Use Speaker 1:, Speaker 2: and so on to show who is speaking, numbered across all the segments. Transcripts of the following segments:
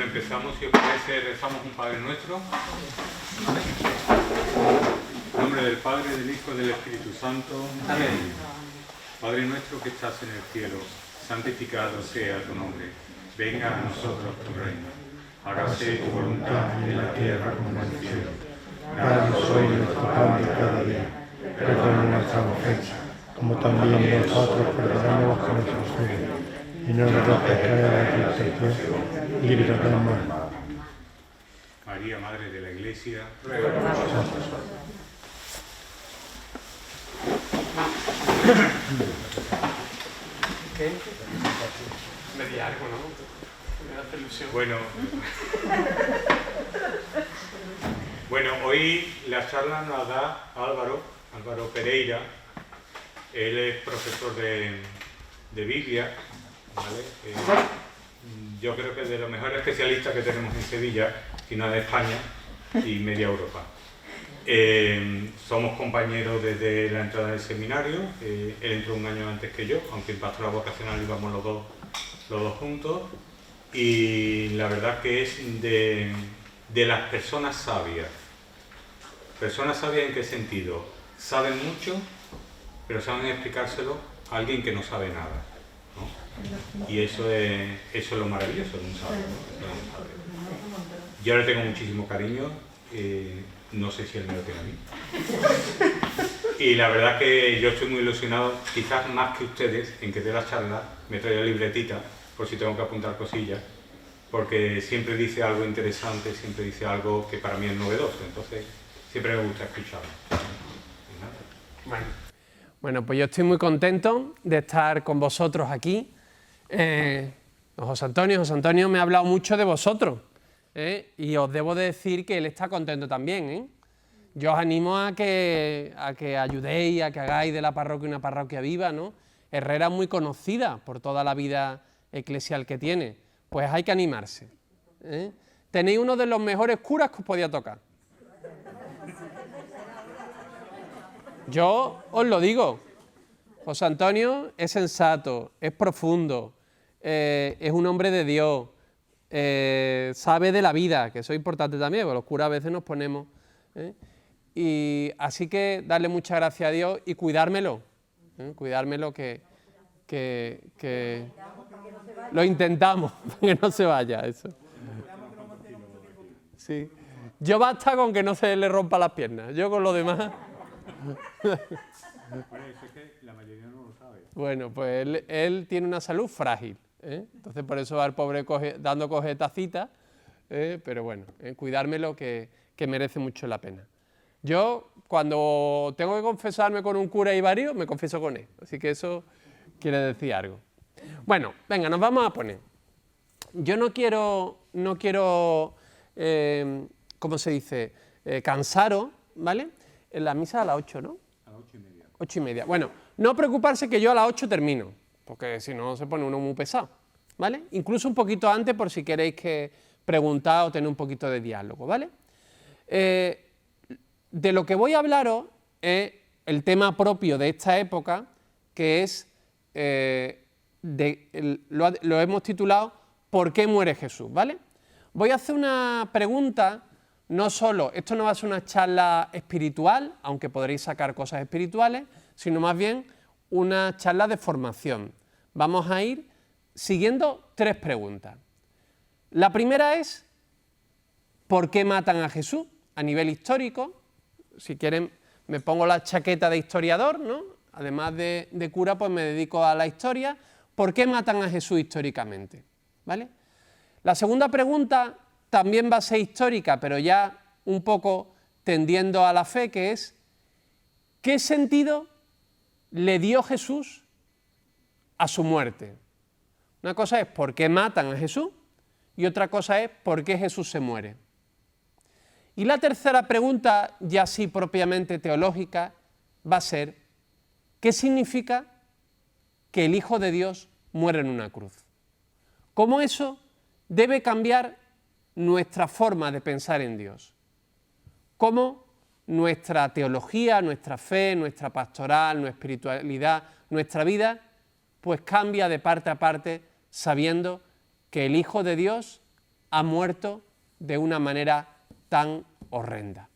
Speaker 1: empezamos, si os parece, rezamos un Padre Nuestro. En nombre del Padre, del Hijo y del Espíritu Santo. Amén. Padre nuestro que estás en el cielo, santificado sea tu nombre. Venga a nosotros tu reino. Hágase tu voluntad en la tierra como en el cielo.
Speaker 2: Danos hoy nuestro pan de cada día. Perdona nuestras ofensas, como también nosotros perdonamos a nuestros ofensores. Y no nos dejes caer en la tentación, líbranos del mal.
Speaker 1: María, Madre de la Iglesia,
Speaker 3: ruega por nosotros. ¿Qué? Me di algo, ¿no? Me hace ilusión.
Speaker 1: Bueno, hoy la charla nos da Álvaro Pereira. Él es profesor de Biblia, ¿vale? Yo creo que es de los mejores especialistas que tenemos en Sevilla, si no de España y media Europa. Somos compañeros desde la entrada del seminario. Él entró un año antes que yo, aunque en pastoral vocacional íbamos los dos juntos. Y la verdad que es de las personas sabias. ¿Personas sabias en qué sentido? Saben mucho, pero saben explicárselo a alguien que no sabe nada, ¿no? Y eso es lo maravilloso de un sabio, ¿no? Yo le tengo muchísimo cariño, no sé si él me lo tiene a mí. Y la verdad que yo estoy muy ilusionado, quizás más que ustedes, en que dé la charla me traiga libretita, por si tengo que apuntar cosillas, porque siempre dice algo interesante, siempre dice algo que para mí es novedoso, entonces siempre me gusta escucharlo.
Speaker 3: Bueno, pues yo estoy muy contento de estar con vosotros aquí. José Antonio me ha hablado mucho de vosotros, y os debo de decir que él está contento también. Yo os animo a que ayudéis, a que hagáis de la parroquia una parroquia viva, ¿no? Herrera es muy conocida por toda la vida eclesial que tiene, pues hay que animarse. Tenéis uno de los mejores curas que os podía tocar. Yo os lo digo, José Antonio es sensato, es profundo, es un hombre de Dios, sabe de la vida, que eso es importante también, porque los curas a veces nos ponemos. Y así que darle muchas gracias a Dios y cuidármelo, cuidármelo que lo intentamos, que no se vaya eso. Sí. Yo basta con que no se le rompa las piernas, yo con lo demás.
Speaker 1: Bueno, eso es que la mayoría no lo sabe.
Speaker 3: Bueno, pues él tiene una salud frágil, entonces por eso va el pobre dando cogetacitas, pero bueno, cuidármelo que merece mucho la pena. Yo, cuando tengo que confesarme con un cura ibario, me confieso con él, así que eso quiere decir algo. Bueno, venga, nos vamos a poner. Yo no quiero ¿cómo se dice? Cansaros, ¿vale? En la misa a las 8, ¿no?
Speaker 1: A las 8:30.
Speaker 3: 8:30. Bueno, no preocuparse que yo a las 8 termino, porque si no se pone uno muy pesado, ¿vale? Incluso un poquito antes por si queréis que preguntar o tener un poquito de diálogo, ¿vale? De lo que voy a hablaros es el tema propio de esta época, que es, lo hemos titulado ¿Por qué muere Jesús?, ¿vale? Voy a hacer una pregunta. No solo, esto no va a ser una charla espiritual, aunque podréis sacar cosas espirituales, sino más bien una charla de formación. Vamos a ir siguiendo 3 preguntas. La primera es, ¿por qué matan a Jesús? A nivel histórico, si quieren me pongo la chaqueta de historiador, ¿no? Además de cura, pues me dedico a la historia. ¿Por qué matan a Jesús históricamente? ¿Vale? La segunda pregunta también va a ser histórica, pero ya un poco tendiendo a la fe, que es ¿qué sentido le dio Jesús a su muerte? Una cosa es por qué matan a Jesús y otra cosa es por qué Jesús se muere. Y la tercera pregunta, ya sí propiamente teológica, va a ser ¿qué significa que el Hijo de Dios muere en una cruz? ¿Cómo eso debe cambiar nuestra forma de pensar en Dios? Cómo nuestra teología, nuestra fe, nuestra pastoral, nuestra espiritualidad, nuestra vida, pues cambia de parte a parte sabiendo que el Hijo de Dios ha muerto de una manera tan horrenda.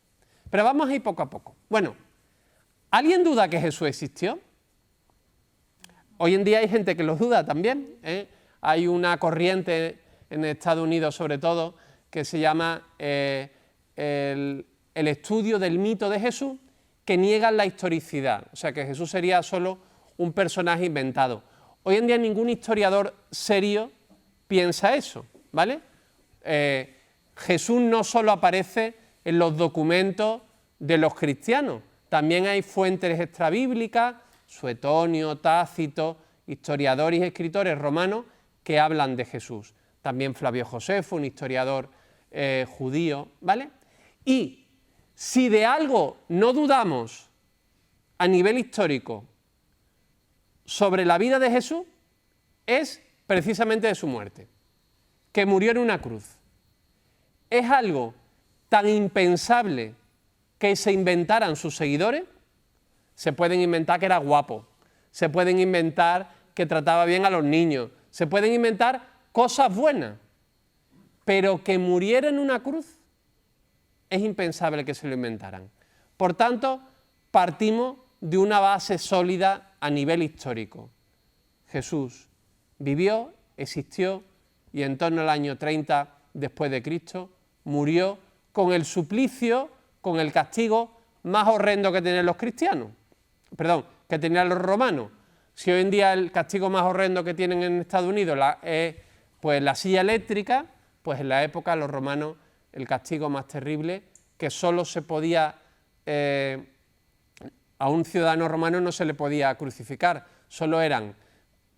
Speaker 3: Pero vamos a ir poco a poco. Bueno, ¿alguien duda que Jesús existió? Hoy en día hay gente que lo duda también, ¿eh? Hay una corriente en Estados Unidos, sobre todo, que se llama el estudio del mito de Jesús, que niegan la historicidad, o sea que Jesús sería solo un personaje inventado. Hoy en día ningún historiador serio piensa eso, ¿vale? Jesús no solo aparece en los documentos de los cristianos, también hay fuentes extrabíblicas, Suetonio, Tácito, historiadores y escritores romanos que hablan de Jesús. También Flavio Josefo, un historiador judío, ¿vale? Y si de algo no dudamos a nivel histórico sobre la vida de Jesús, es precisamente de su muerte, que murió en una cruz. Es algo tan impensable que se inventaran sus seguidores. Se pueden inventar que era guapo, se pueden inventar que trataba bien a los niños, se pueden inventar cosas buenas, pero que muriera en una cruz es impensable que se lo inventaran. Por tanto, partimos de una base sólida a nivel histórico. Jesús vivió, existió y en torno al año 30 después de Cristo murió con el suplicio, con el castigo más horrendo que tenían los cristianos. Perdón, que tenían los romanos. Si hoy en día el castigo más horrendo que tienen en Estados Unidos es pues, la silla eléctrica, pues en la época los romanos el castigo más terrible, que solo se podía, a un ciudadano romano no se le podía crucificar, solo eran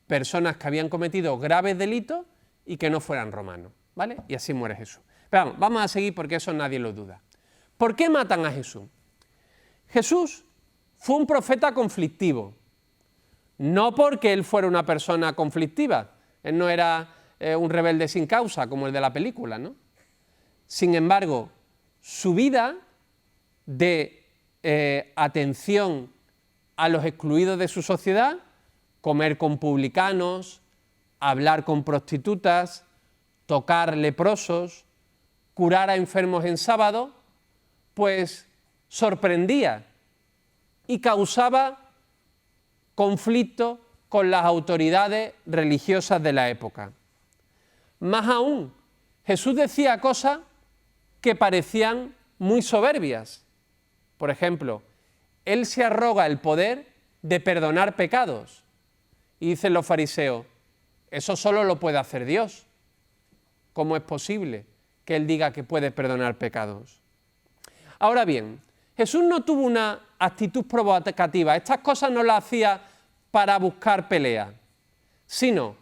Speaker 3: personas que habían cometido graves delitos y que no fueran romanos, ¿vale? Y así muere Jesús. Pero vamos a seguir porque eso nadie lo duda. ¿Por qué matan a Jesús? Jesús fue un profeta conflictivo, no porque él fuera una persona conflictiva, él no era un rebelde sin causa como el de la película, ¿no? Sin embargo, su vida de atención a los excluidos de su sociedad, comer con publicanos, hablar con prostitutas, tocar leprosos, curar a enfermos en sábado, pues sorprendía y causaba conflicto con las autoridades religiosas de la época. Más aún, Jesús decía cosas que parecían muy soberbias. Por ejemplo, él se arroga el poder de perdonar pecados. Y dicen los fariseos, eso solo lo puede hacer Dios. ¿Cómo es posible que él diga que puede perdonar pecados? Ahora bien, Jesús no tuvo una actitud provocativa. Estas cosas no las hacía para buscar pelea, sino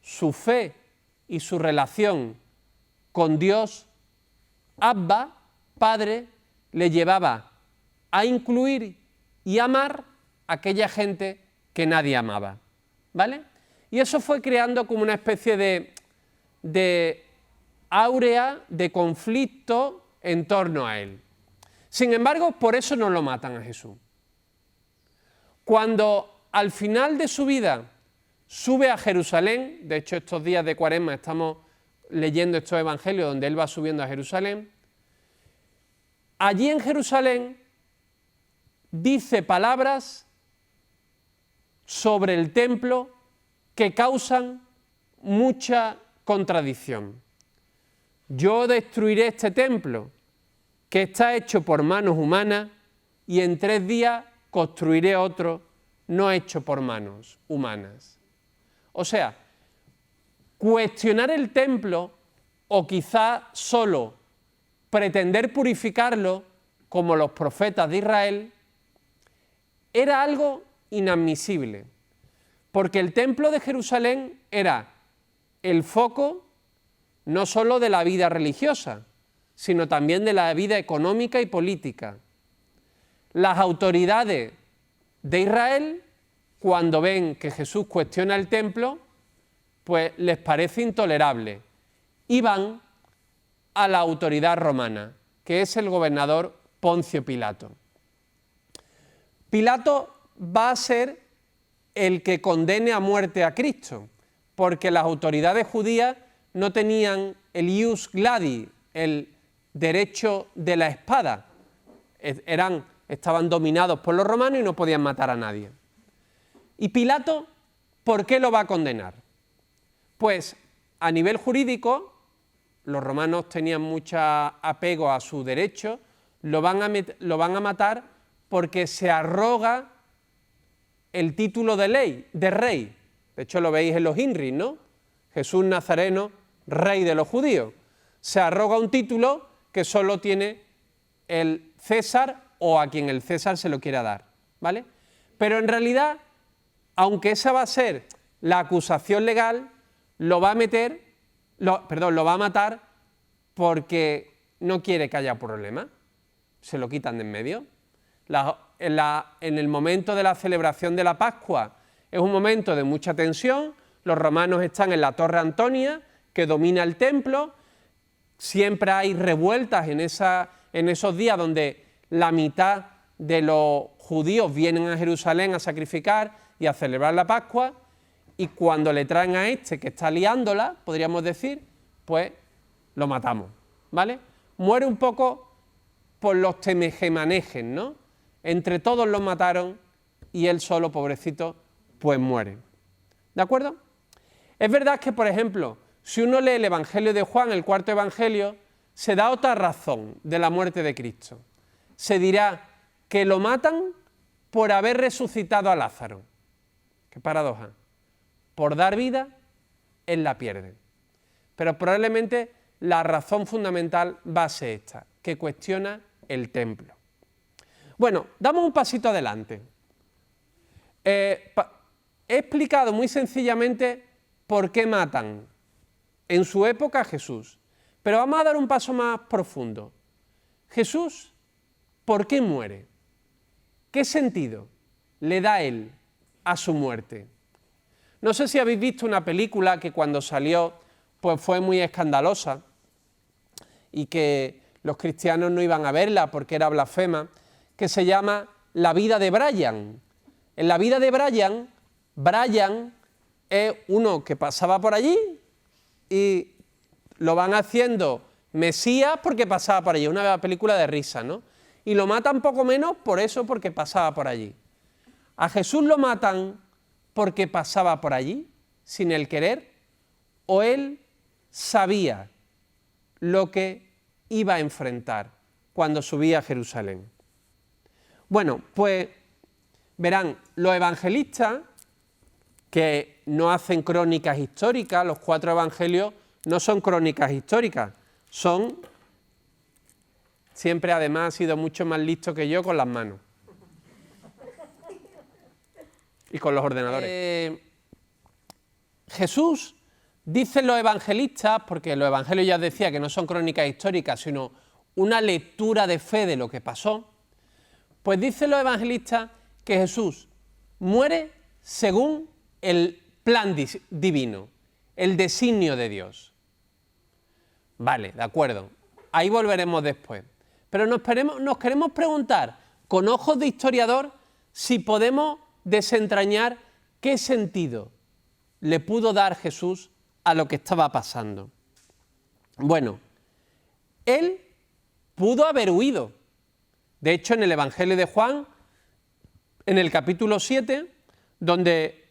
Speaker 3: su fe y su relación con Dios, Abba, Padre, le llevaba a incluir y amar a aquella gente que nadie amaba, ¿vale? Y eso fue creando como una especie de áurea de conflicto en torno a él. Sin embargo, por eso no lo matan a Jesús. Cuando al final de su vida sube a Jerusalén, de hecho estos días de Cuaresma estamos leyendo estos evangelios donde él va subiendo a Jerusalén, allí en Jerusalén dice palabras sobre el templo que causan mucha contradicción. Yo destruiré este templo que está hecho por manos humanas y en 3 días construiré otro no hecho por manos humanas. O sea, cuestionar el templo o quizá solo pretender purificarlo como los profetas de Israel era algo inadmisible, porque el templo de Jerusalén era el foco no solo de la vida religiosa, sino también de la vida económica y política. Las autoridades de Israel, cuando ven que Jesús cuestiona el templo, pues les parece intolerable y van a la autoridad romana, que es el gobernador Poncio Pilato. Pilato va a ser el que condene a muerte a Cristo, porque las autoridades judías no tenían el ius gladi, el derecho de la espada. Estaban dominados por los romanos y no podían matar a nadie. ¿Y Pilato por qué lo va a condenar? Pues a nivel jurídico, los romanos tenían mucho apego a su derecho, lo van a matar porque se arroga el título de rey. De hecho, lo veis en los INRI, ¿no? Jesús Nazareno, rey de los judíos. Se arroga un título que solo tiene el César o a quien el César se lo quiera dar, ¿vale? Pero en realidad, aunque esa va a ser la acusación legal, lo va a matar porque no quiere que haya problema. Se lo quitan de en medio. En el momento de la celebración de la Pascua es un momento de mucha tensión. Los romanos están en la Torre Antonia, que domina el templo. Siempre hay revueltas en esos días donde la mitad de los judíos vienen a Jerusalén a sacrificar y a celebrar la Pascua, y cuando le traen a este que está liándola, podríamos decir, pues lo matamos, ¿vale? Muere un poco por los temejemanejes, ¿no? Entre todos los mataron y él solo, pobrecito, pues muere. ¿De acuerdo? Es verdad que, por ejemplo, si uno lee el Evangelio de Juan, el cuarto Evangelio, se da otra razón de la muerte de Cristo. Se dirá que lo matan por haber resucitado a Lázaro. Qué paradoja. Por dar vida, él la pierde. Pero probablemente la razón fundamental va a ser esta, que cuestiona el templo. Bueno, damos un pasito adelante. He explicado muy sencillamente por qué matan en su época a Jesús, pero vamos a dar un paso más profundo. Jesús, ¿por qué muere? ¿Qué sentido le da él a su muerte? No sé si habéis visto una película que cuando salió pues fue muy escandalosa y que los cristianos no iban a verla porque era blasfema, que se llama La vida de Brian. En la vida de Brian, Brian es uno que pasaba por allí y lo van haciendo Mesías porque pasaba por allí, una película de risa, ¿no? Y lo matan poco menos por eso, porque pasaba por allí. A Jesús lo matan porque pasaba por allí, sin él querer, o él sabía lo que iba a enfrentar cuando subía a Jerusalén. Bueno, pues verán, los evangelistas, que no hacen crónicas históricas, los 4 evangelios no son crónicas históricas, son, siempre además ha sido mucho más listo que yo con las manos y con los ordenadores. Jesús, dicen los evangelistas, porque los evangelios ya decía que no son crónicas históricas, sino una lectura de fe de lo que pasó, pues dicen los evangelistas que Jesús muere según el plan divino, el designio de Dios. Vale, de acuerdo, ahí volveremos después. Pero nos queremos preguntar, con ojos de historiador, si podemos desentrañar qué sentido le pudo dar Jesús a lo que estaba pasando. Bueno, él pudo haber huido. De hecho, en el Evangelio de Juan, en el capítulo 7, donde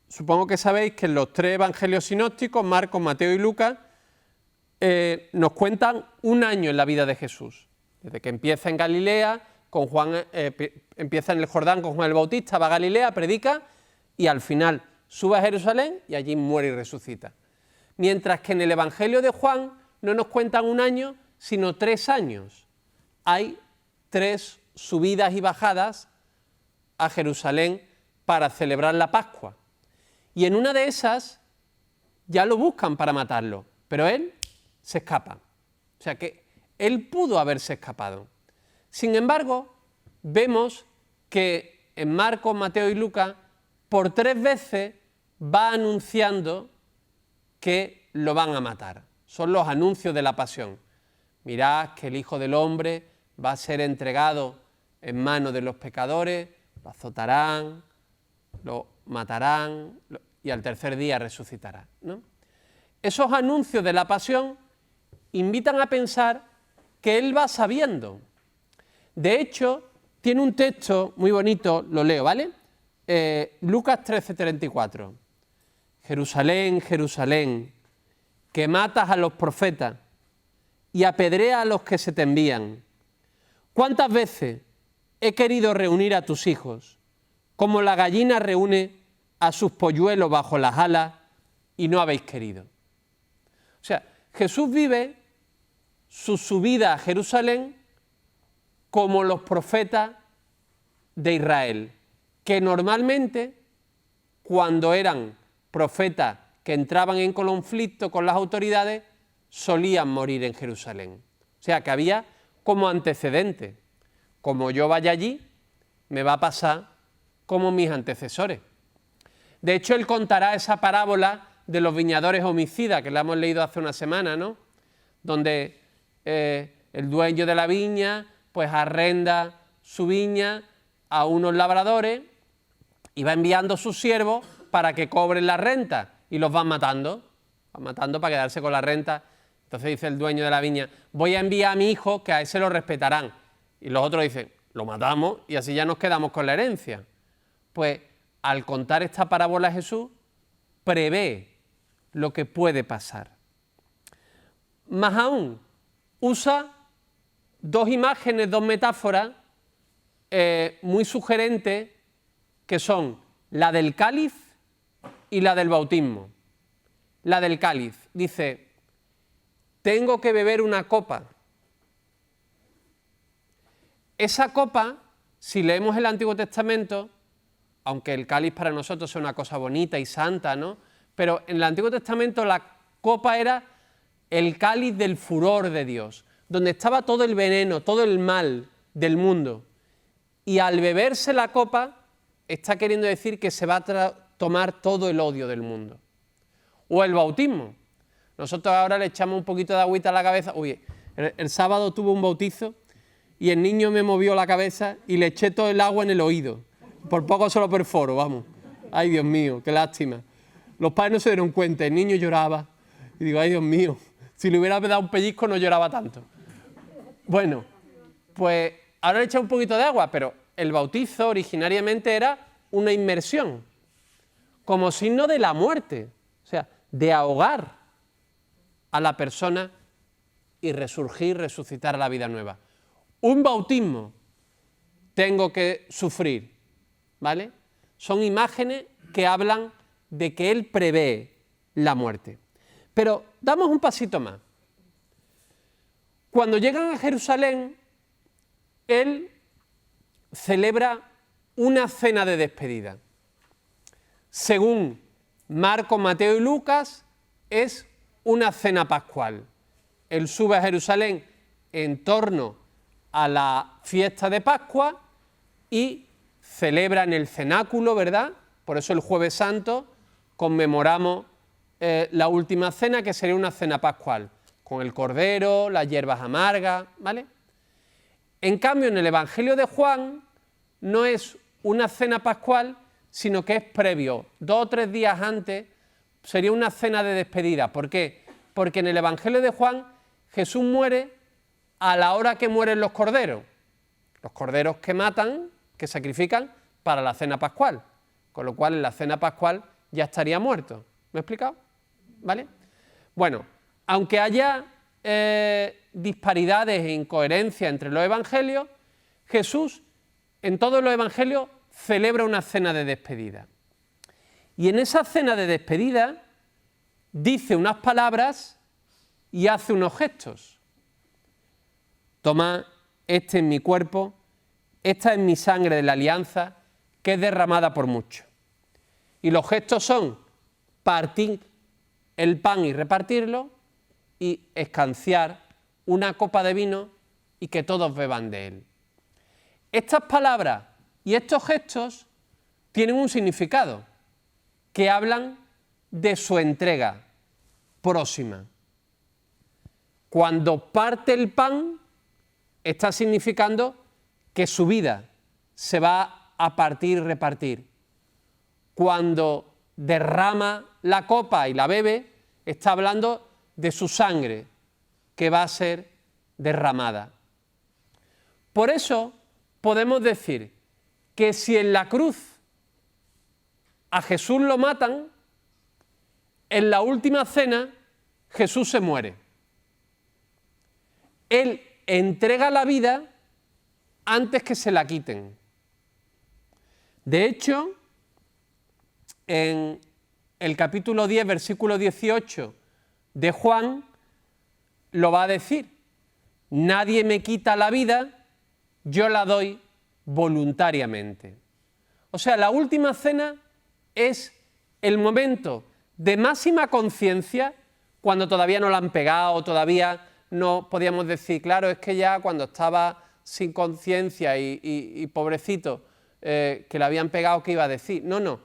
Speaker 3: supongo que sabéis que en los 3 evangelios sinópticos, Marcos, Mateo y Lucas, nos cuentan un año en la vida de Jesús. Desde que empieza en Galilea, con Juan, empieza en el Jordán con Juan el Bautista, va a Galilea, predica y al final sube a Jerusalén y allí muere y resucita. Mientras que en el Evangelio de Juan no nos cuentan un año, sino 3 años. Hay 3 subidas y bajadas a Jerusalén para celebrar la Pascua. Y en una de esas ya lo buscan para matarlo, pero él se escapa. O sea que él pudo haberse escapado. Sin embargo, vemos que en Marcos, Mateo y Lucas, por 3 veces va anunciando que lo van a matar. Son los anuncios de la pasión. Mirad que el Hijo del Hombre va a ser entregado en manos de los pecadores, lo azotarán, lo matarán y al tercer día resucitará, ¿no? esos anuncios de la pasión invitan a pensar que él va sabiendo. De hecho, tiene un texto muy bonito, lo leo, ¿vale? Lucas 13:34. Jerusalén, Jerusalén, que matas a los profetas y apedreas a los que se te envían. ¿Cuántas veces he querido reunir a tus hijos, como la gallina reúne a sus polluelos bajo las alas, y no habéis querido? O sea, Jesús vive su subida a Jerusalén como los profetas de Israel, que normalmente, cuando eran profetas que entraban en conflicto con las autoridades, solían morir en Jerusalén. O sea, que había como antecedente. Como yo vaya allí, me va a pasar como mis antecesores. De hecho, él contará esa parábola de los viñadores homicidas, que la hemos leído hace una semana, ¿no? Donde el dueño de la viña pues arrenda su viña a unos labradores y va enviando a sus siervos para que cobren la renta, y los van matando para quedarse con la renta. Entonces dice el dueño de la viña: voy a enviar a mi hijo, que a ese lo respetarán. Y los otros dicen: lo matamos y así ya nos quedamos con la herencia. Pues al contar esta parábola Jesús prevé lo que puede pasar. Más aún, usa dos imágenes, dos metáforas muy sugerentes, que son la del cáliz y la del bautismo. La del cáliz dice: tengo que beber una copa. Esa copa, si leemos el Antiguo Testamento, aunque el cáliz para nosotros es una cosa bonita y santa, ¿no? Pero en el Antiguo Testamento la copa era el cáliz del furor de Dios, donde estaba todo el veneno, todo el mal del mundo. Y al beberse la copa, está queriendo decir que se va a tomar todo el odio del mundo. O el bautismo. Nosotros ahora le echamos un poquito de agüita a la cabeza. Oye, el sábado tuve un bautizo y el niño me movió la cabeza y le eché todo el agua en el oído. Por poco se lo perforo, vamos. Ay, Dios mío, qué lástima. Los padres no se dieron cuenta, el niño lloraba. Y digo: ay, Dios mío, si le hubiera dado un pellizco no lloraba tanto. Bueno, pues ahora le echamos un poquito de agua, pero el bautizo originariamente era una inmersión, como signo de la muerte, o sea, de ahogar a la persona y resurgir, resucitar a la vida nueva. Un bautismo tengo que sufrir, ¿vale? Son imágenes que hablan de que él prevé la muerte. Pero damos un pasito más. Cuando llegan a Jerusalén, él celebra una cena de despedida. Según Marcos, Mateo y Lucas, es una cena pascual. Él sube a Jerusalén en torno a la fiesta de Pascua y celebra en el cenáculo, ¿verdad? Por eso el Jueves Santo conmemoramos la última cena, que sería una cena pascual, con el cordero, las hierbas amargas, ¿vale? En cambio, en el Evangelio de Juan no es una cena pascual, sino que es previo, 2 o 3 días antes, sería una cena de despedida. ¿Por qué? Porque en el Evangelio de Juan Jesús muere a la hora que mueren los corderos que matan, que sacrifican para la cena pascual, con lo cual en la cena pascual ya estaría muerto. ¿Me he explicado? ¿Vale? Bueno, aunque haya disparidades e incoherencias entre los evangelios, Jesús en todos los evangelios celebra una cena de despedida. Y en esa cena de despedida dice unas palabras y hace unos gestos. Tomad, este es mi cuerpo, esta es mi sangre de la alianza, que es derramada por muchos. Y los gestos son partir el pan y repartirlo, y escanciar una copa de vino y que todos beban de él. Estas palabras y estos gestos tienen un significado, que hablan de su entrega próxima. Cuando parte el pan, está significando que su vida se va a partir y repartir. Cuando derrama la copa y la bebe, está hablando de su sangre que va a ser derramada. Por eso podemos decir que si en la cruz a Jesús lo matan, en la última cena Jesús se muere. Él entrega la vida antes que se la quiten. De hecho, en el capítulo 10, versículo 18 de Juan, lo va a decir: nadie me quita la vida, yo la doy voluntariamente. O sea, la última cena es el momento de máxima conciencia, cuando todavía no la han pegado, todavía no podíamos decir, claro, es que ya cuando estaba sin conciencia y pobrecito, que le habían pegado, ¿qué iba a decir? No, no.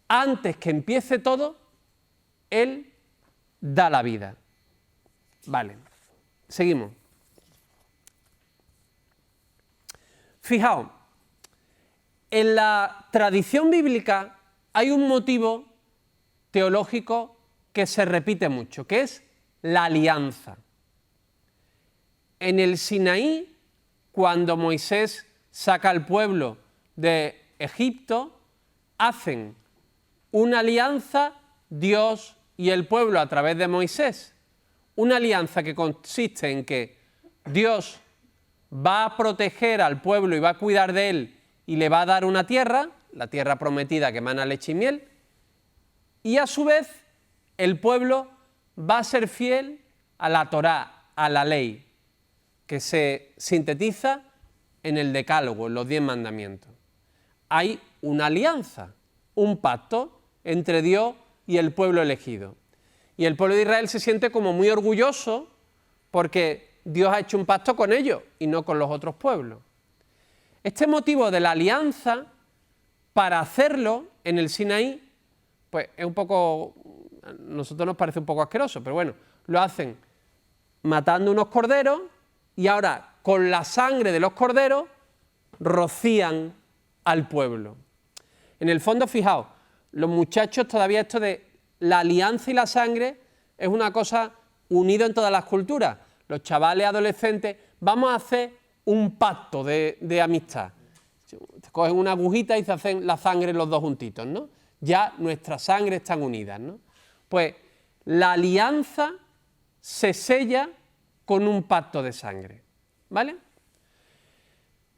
Speaker 3: Antes que empiece todo, Él da la vida. Vale, seguimos. Fijaos, en la tradición bíblica hay un motivo teológico que se repite mucho, que es la alianza. En el Sinaí, cuando Moisés saca al pueblo de Egipto, hacen una alianza Dios y el pueblo a través de Moisés. Una alianza que consiste en que Dios va a proteger al pueblo y va a cuidar de él y le va a dar una tierra, la tierra prometida que emana leche y miel, y a su vez el pueblo va a ser fiel a la Torá, a la ley, que se sintetiza en el Decálogo, en los 10 mandamientos. Hay una alianza, un pacto entre Dios y el pueblo elegido. Y el pueblo de Israel se siente como muy orgulloso porque Dios ha hecho un pacto con ellos y no con los otros pueblos. Este motivo de la alianza, para hacerlo en el Sinaí, pues es un poco, a nosotros nos parece un poco asqueroso, pero bueno, lo hacen matando unos corderos y ahora con la sangre de los corderos rocían al pueblo. En el fondo, fijaos, los muchachos todavía esto de la alianza y la sangre es una cosa unida en todas las culturas. Los chavales adolescentes, vamos a hacer un pacto de amistad. Cogen una agujita y se hacen la sangre los dos juntitos, ¿no? Ya nuestras sangres están unidas, ¿no? Pues la alianza se sella con un pacto de sangre, ¿vale?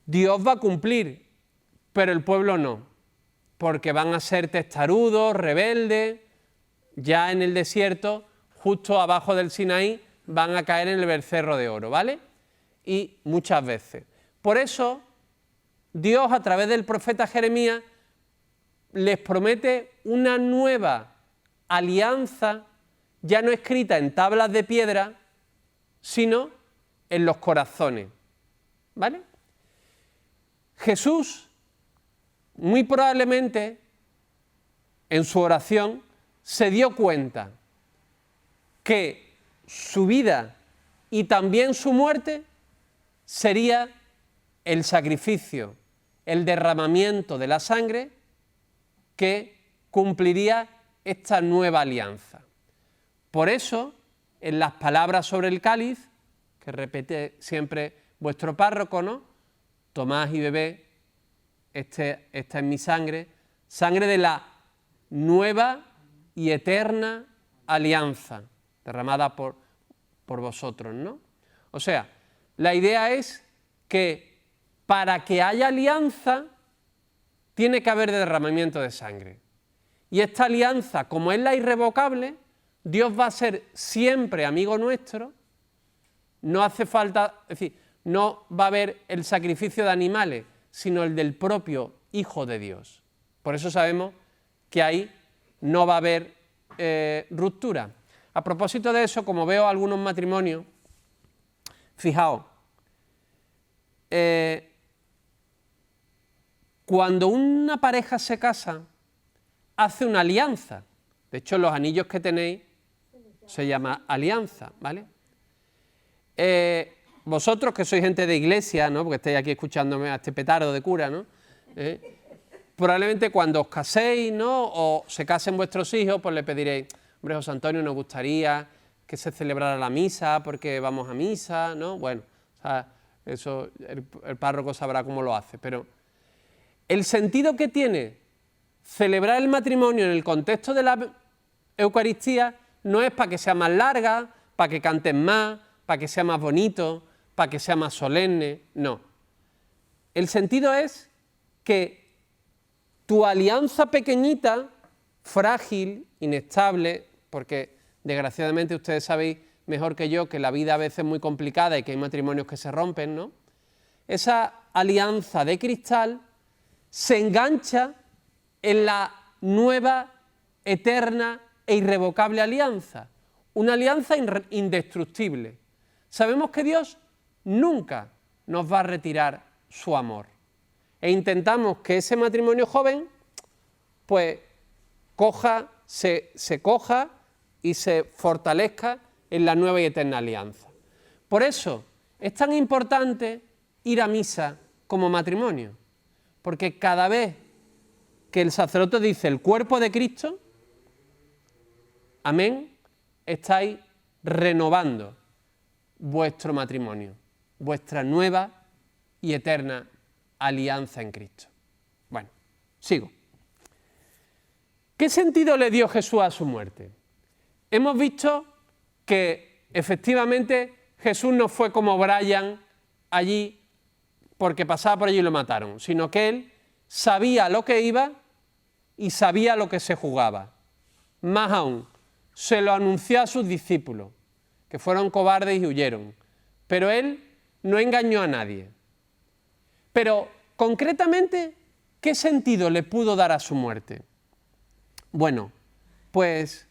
Speaker 3: Dios va a cumplir, pero el pueblo no, porque van a ser testarudos, rebeldes. Ya en el desierto, justo abajo del Sinaí, van a caer en el becerro de oro, ¿vale? Y muchas veces. Por eso, Dios, a través del profeta Jeremías, les promete una nueva alianza, ya no escrita en tablas de piedra, sino en los corazones, ¿vale? Jesús, muy probablemente, en su oración, se dio cuenta que su vida y también su muerte sería el sacrificio, el derramamiento de la sangre que cumpliría esta nueva alianza. Por eso, en las palabras sobre el cáliz, que repite siempre vuestro párroco, ¿no? Tomad y bebed, esta es mi sangre, sangre de la nueva y eterna alianza, derramada por vosotros, ¿no? O sea, la idea es que para que haya alianza, tiene que haber derramamiento de sangre. Y esta alianza, como es la irrevocable, Dios va a ser siempre amigo nuestro, no hace falta, es decir, no va a haber el sacrificio de animales, sino el del propio Hijo de Dios. Por eso sabemos que ahí no va a haber ruptura. A propósito de eso, como veo algunos matrimonios, fijaos, cuando una pareja se casa, hace una alianza. De hecho, los anillos que tenéis se llama alianza, ¿vale? Vosotros que sois gente de iglesia, ¿no? Porque estáis aquí escuchándome a este petardo de cura, ¿no? Probablemente cuando os caséis, ¿no? O se casen vuestros hijos, pues le pediréis, hombre, José Antonio, nos gustaría que se celebrara la misa porque vamos a misa, ¿no? Bueno, o sea, eso el párroco sabrá cómo lo hace, pero el sentido que tiene celebrar el matrimonio en el contexto de la Eucaristía no es para que sea más larga, para que canten más, para que sea más bonito, para que sea más solemne, no. El sentido es que tu alianza pequeñita, frágil, inestable, porque desgraciadamente ustedes sabéis mejor que yo que la vida a veces es muy complicada y que hay matrimonios que se rompen, ¿no? Esa alianza de cristal se engancha en la nueva, eterna e irrevocable alianza, una alianza indestructible. Sabemos que Dios nunca nos va a retirar su amor e intentamos que ese matrimonio joven pues se coja y se fortalezca en la nueva y eterna alianza. Por eso es tan importante ir a misa como matrimonio, porque cada vez que el sacerdote dice el cuerpo de Cristo, amén, estáis renovando vuestro matrimonio, vuestra nueva y eterna alianza en Cristo. Bueno, sigo. ¿Qué sentido le dio Jesús a su muerte? Hemos visto que efectivamente Jesús no fue como Brian allí porque pasaba por allí y lo mataron, sino que él sabía lo que iba y sabía lo que se jugaba. Más aún, se lo anunció a sus discípulos, que fueron cobardes y huyeron, pero él no engañó a nadie. Pero, concretamente, ¿qué sentido le pudo dar a su muerte? Bueno, pues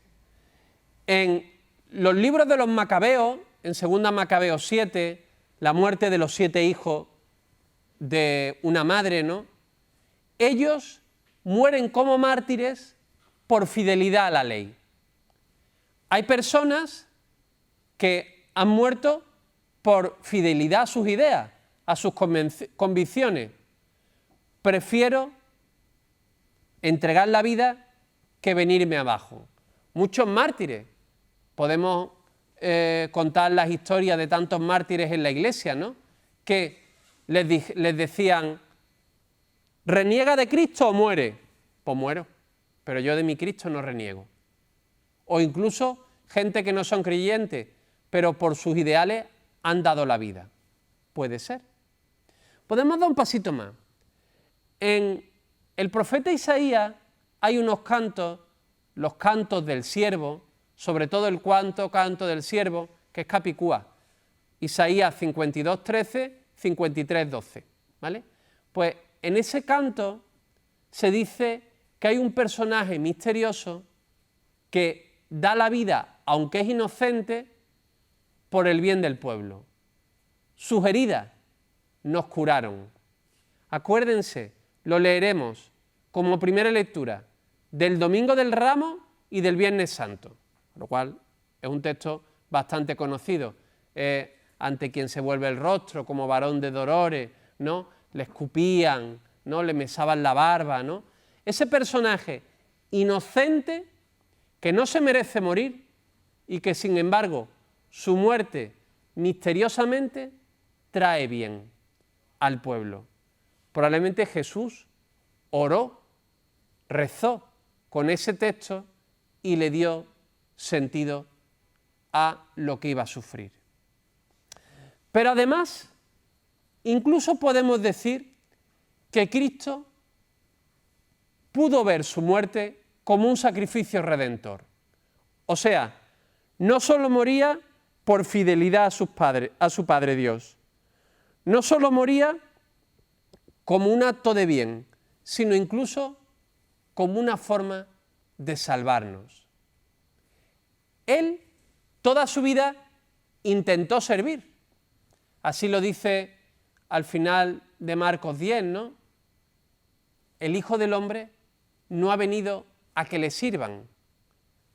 Speaker 3: en los libros de los Macabeos, en 2 Macabeos 7, la muerte de los 7 hijos de una madre, ¿no? Ellos mueren como mártires por fidelidad a la ley. Hay personas que han muerto por fidelidad a sus ideas, a sus convicciones. Prefiero entregar la vida que venirme abajo. Muchos mártires. Podemos contar las historias de tantos mártires en la iglesia, ¿no? Que les decían, ¿reniega de Cristo o muere? Pues muero, pero yo de mi Cristo no reniego. O incluso gente que no son creyentes, pero por sus ideales han dado la vida. Puede ser. Podemos dar un pasito más. En el profeta Isaías hay unos cantos, los cantos del siervo, sobre todo el canto del siervo, que es Capicúa. Isaías 52:13, 53:12, ¿vale? Pues en ese canto se dice que hay un personaje misterioso que da la vida, aunque es inocente, por el bien del pueblo. Sus heridas nos curaron. Acuérdense, lo leeremos como primera lectura del Domingo del Ramos y del Viernes Santo, lo cual es un texto bastante conocido. Ante quien se vuelve el rostro como varón de dolores, ¿no? Le escupían, ¿no? Le mesaban la barba, ¿no? Ese personaje inocente que no se merece morir y que sin embargo su muerte misteriosamente trae bien al pueblo. Probablemente Jesús oró, rezó con ese texto y le dio sentido a lo que iba a sufrir. Pero además, incluso podemos decir que Cristo pudo ver su muerte como un sacrificio redentor. O sea, no solo moría por fidelidad a su Padre Dios, no solo moría como un acto de bien, sino incluso como una forma de salvarnos. Él, toda su vida, intentó servir. Así lo dice al final de Marcos 10, ¿no? El Hijo del Hombre no ha venido a que le sirvan,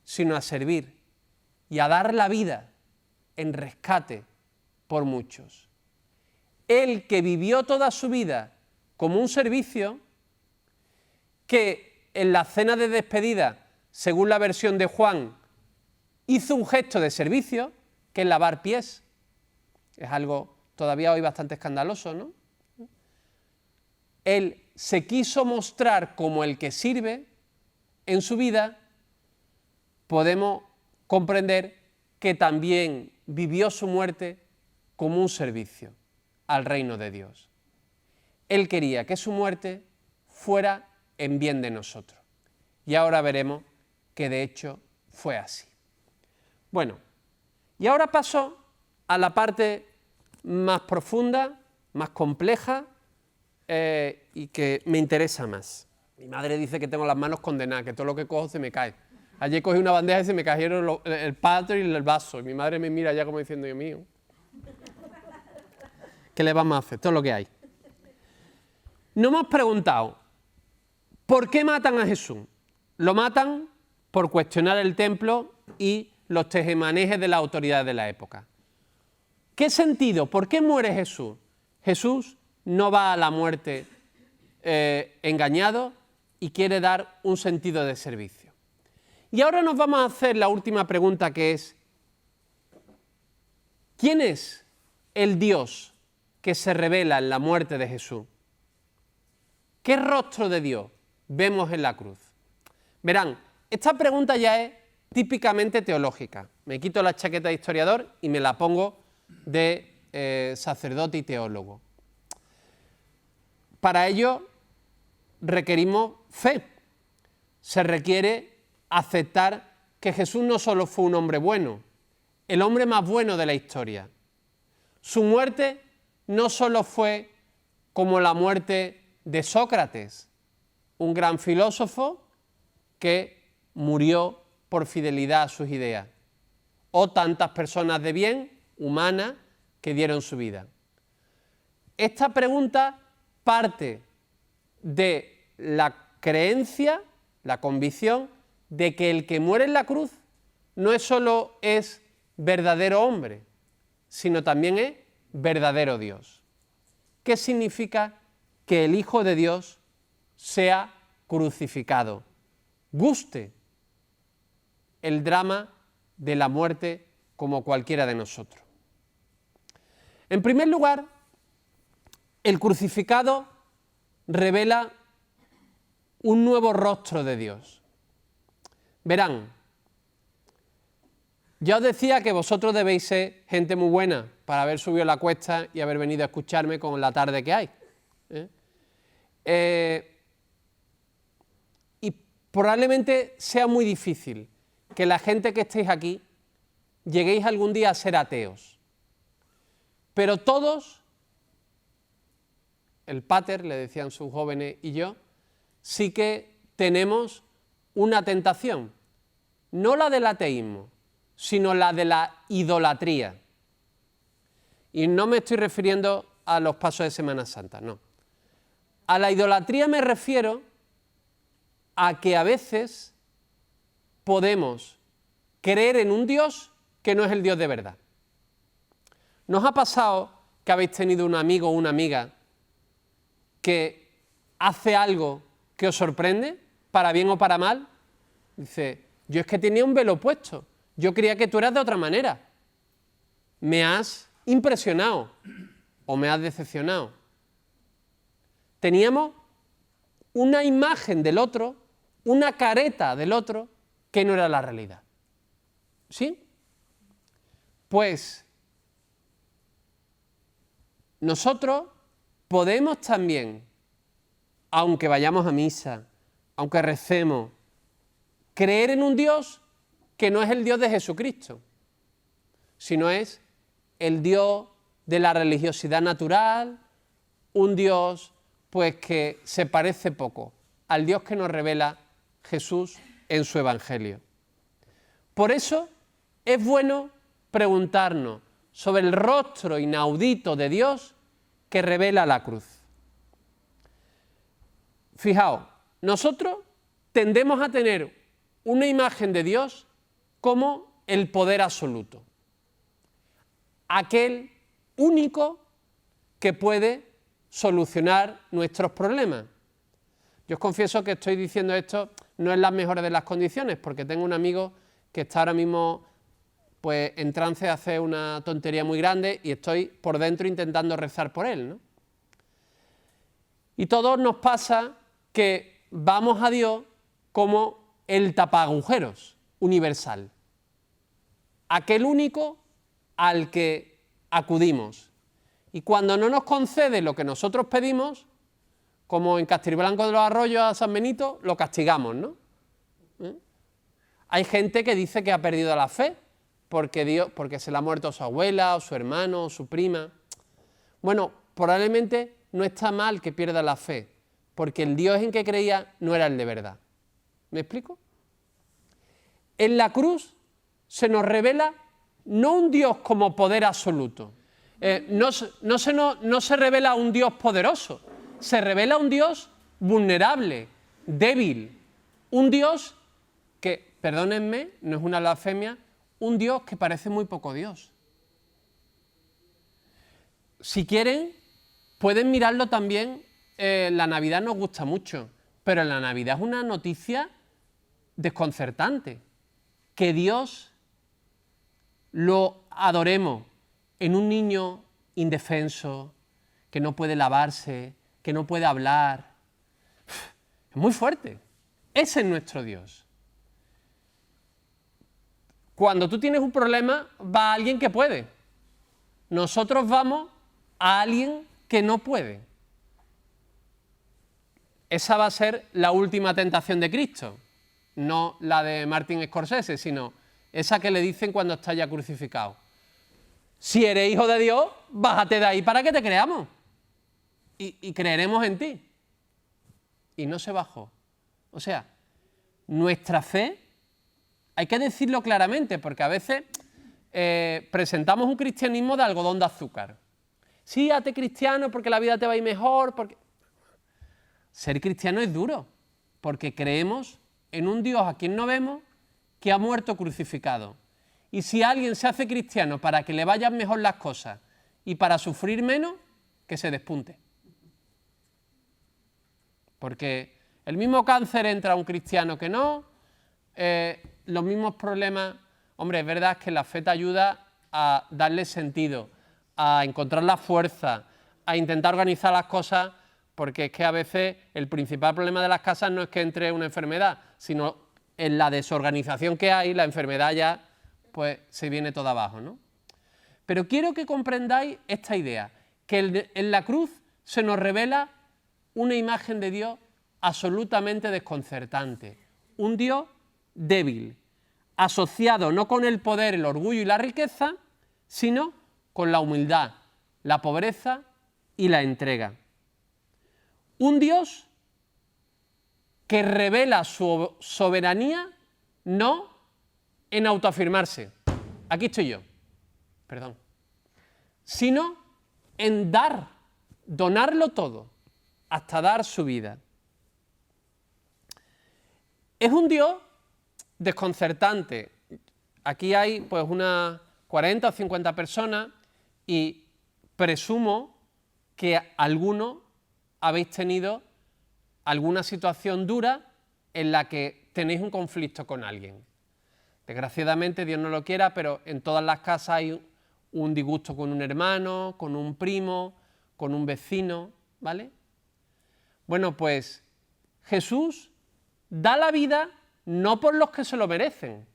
Speaker 3: sino a servir y a dar la vida en rescate por muchos. Él que vivió toda su vida como un servicio, que en la cena de despedida, según la versión de Juan, hizo un gesto de servicio, que es lavar pies. Es algo todavía hoy bastante escandaloso, ¿no? Él se quiso mostrar como el que sirve en su vida. Podemos comprender que también vivió su muerte como un servicio al reino de Dios. Él quería que su muerte fuera en bien de nosotros. Y ahora veremos que de hecho fue así. Bueno, y ahora paso a la parte más profunda, más compleja y que me interesa más. Mi madre dice que tengo las manos condenadas, que todo lo que cojo se me cae. Ayer cogí una bandeja y se me cayeron el plato y el vaso. Y mi madre me mira ya como diciendo, Dios mío, ¿qué le vamos a hacer? Todo lo que hay. Nos hemos preguntado, ¿por qué matan a Jesús? Lo matan por cuestionar el templo y los tejemanejes de las autoridades de la época. ¿Qué sentido? ¿Por qué muere Jesús? Jesús no va a la muerte engañado y quiere dar un sentido de servicio. Y ahora nos vamos a hacer la última pregunta, que es, ¿quién es el Dios que se revela en la muerte de Jesús? ¿Qué rostro de Dios vemos en la cruz? Verán, esta pregunta ya es típicamente teológica. Me quito la chaqueta de historiador y me la pongo de sacerdote y teólogo. Para ello requerimos fe. Se requiere aceptar que Jesús no solo fue un hombre bueno, el hombre más bueno de la historia. Su muerte no solo fue como la muerte de Sócrates, un gran filósofo que murió por fidelidad a sus ideas, o tantas personas de bien, humanas, que dieron su vida. Esta pregunta parte de la creencia, la convicción, de que el que muere en la cruz no es solo es verdadero hombre, sino también es verdadero Dios. ¿Qué significa que el Hijo de Dios sea crucificado? Guste el drama de la muerte como cualquiera de nosotros. En primer lugar, el crucificado revela un nuevo rostro de Dios. Verán, ya os decía que vosotros debéis ser gente muy buena para haber subido la cuesta y haber venido a escucharme con la tarde que hay. Y probablemente sea muy difícil que la gente que estéis aquí lleguéis algún día a ser ateos. Pero todos, el pater, le decían sus jóvenes, y yo, sí que tenemos una tentación, no la del ateísmo, sino la de la idolatría. Y no me estoy refiriendo a los pasos de Semana Santa, no. A la idolatría me refiero a que a veces podemos creer en un Dios que no es el Dios de verdad. ¿Nos ha pasado que habéis tenido un amigo o una amiga que hace algo que os sorprende, para bien o para mal? Dice, yo es que tenía un velo puesto, yo creía que tú eras de otra manera. Me has impresionado o me has decepcionado. Teníamos una imagen del otro, una careta del otro, que no era la realidad. ¿Sí? Pues nosotros podemos también, aunque vayamos a misa, aunque recemos, creer en un Dios que no es el Dios de Jesucristo, sino es el Dios de la religiosidad natural, un Dios pues que se parece poco al Dios que nos revela Jesús en su Evangelio. Por eso es bueno preguntarnos sobre el rostro inaudito de Dios que revela la cruz. Fijaos, nosotros tendemos a tener una imagen de Dios como el poder absoluto, aquel único que puede solucionar nuestros problemas. Yo os confieso que estoy diciendo esto no en las mejores de las condiciones, porque tengo un amigo que está ahora mismo pues en trance de hacer una tontería muy grande y estoy por dentro intentando rezar por él, ¿no? Y todos nos pasa que vamos a Dios como el tapagujeros universal, aquel único al que acudimos. Y cuando no nos concede lo que nosotros pedimos, como en Castilblanco de los Arroyos a San Benito, lo castigamos, ¿no? Hay gente que dice que ha perdido la fe porque se le ha muerto su abuela, o su hermano, o su prima. Bueno, probablemente no está mal que pierda la fe, porque el Dios en que creía no era el de verdad. ¿Me explico? En la cruz se nos revela no un Dios como poder absoluto, no se revela un Dios poderoso, se revela un Dios vulnerable, débil, un Dios que, perdónenme, no es una blasfemia, un Dios que parece muy poco Dios. Si quieren, pueden mirarlo también, la Navidad nos gusta mucho, pero la Navidad es una noticia desconcertante, que Dios lo adoremos en un niño indefenso, que no puede lavarse, que no puede hablar. Es muy fuerte. Ese es nuestro Dios. Cuando tú tienes un problema, va a alguien que puede. Nosotros vamos a alguien que no puede. Esa va a ser la última tentación de Cristo. No la de Martin Scorsese, sino esa que le dicen cuando está ya crucificado. Si eres hijo de Dios, bájate de ahí para que te creamos. Y creeremos en ti. Y no se bajó. O sea, nuestra fe, hay que decirlo claramente, porque a veces presentamos un cristianismo de algodón de azúcar. Sí, hazte cristiano porque la vida te va a ir mejor. Ser cristiano es duro, porque creemos en un Dios a quien no vemos, que ha muerto crucificado. Y si alguien se hace cristiano para que le vayan mejor las cosas y para sufrir menos, que se despunte. Porque el mismo cáncer entra a un cristiano que no, los mismos problemas. Hombre, es verdad que la fe te ayuda a darle sentido, a encontrar la fuerza, a intentar organizar las cosas, porque es que a veces el principal problema de las casas no es que entre una enfermedad, sino en la desorganización que hay, la enfermedad ya pues se viene toda abajo, ¿no? Pero quiero que comprendáis esta idea, que en la cruz se nos revela una imagen de Dios absolutamente desconcertante, un Dios débil, asociado no con el poder, el orgullo y la riqueza, sino con la humildad, la pobreza y la entrega. Un Dios que revela su soberanía no en autoafirmarse, aquí estoy yo, perdón, sino en dar, donarlo todo, hasta dar su vida. Es un Dios desconcertante. Aquí hay pues unas 40 o 50 personas y presumo que algunos habéis tenido alguna situación dura en la que tenéis un conflicto con alguien. Desgraciadamente, Dios no lo quiera, pero en todas las casas hay un disgusto con un hermano, con un primo, con un vecino, ¿vale? Bueno, pues Jesús da la vida no por los que se lo merecen,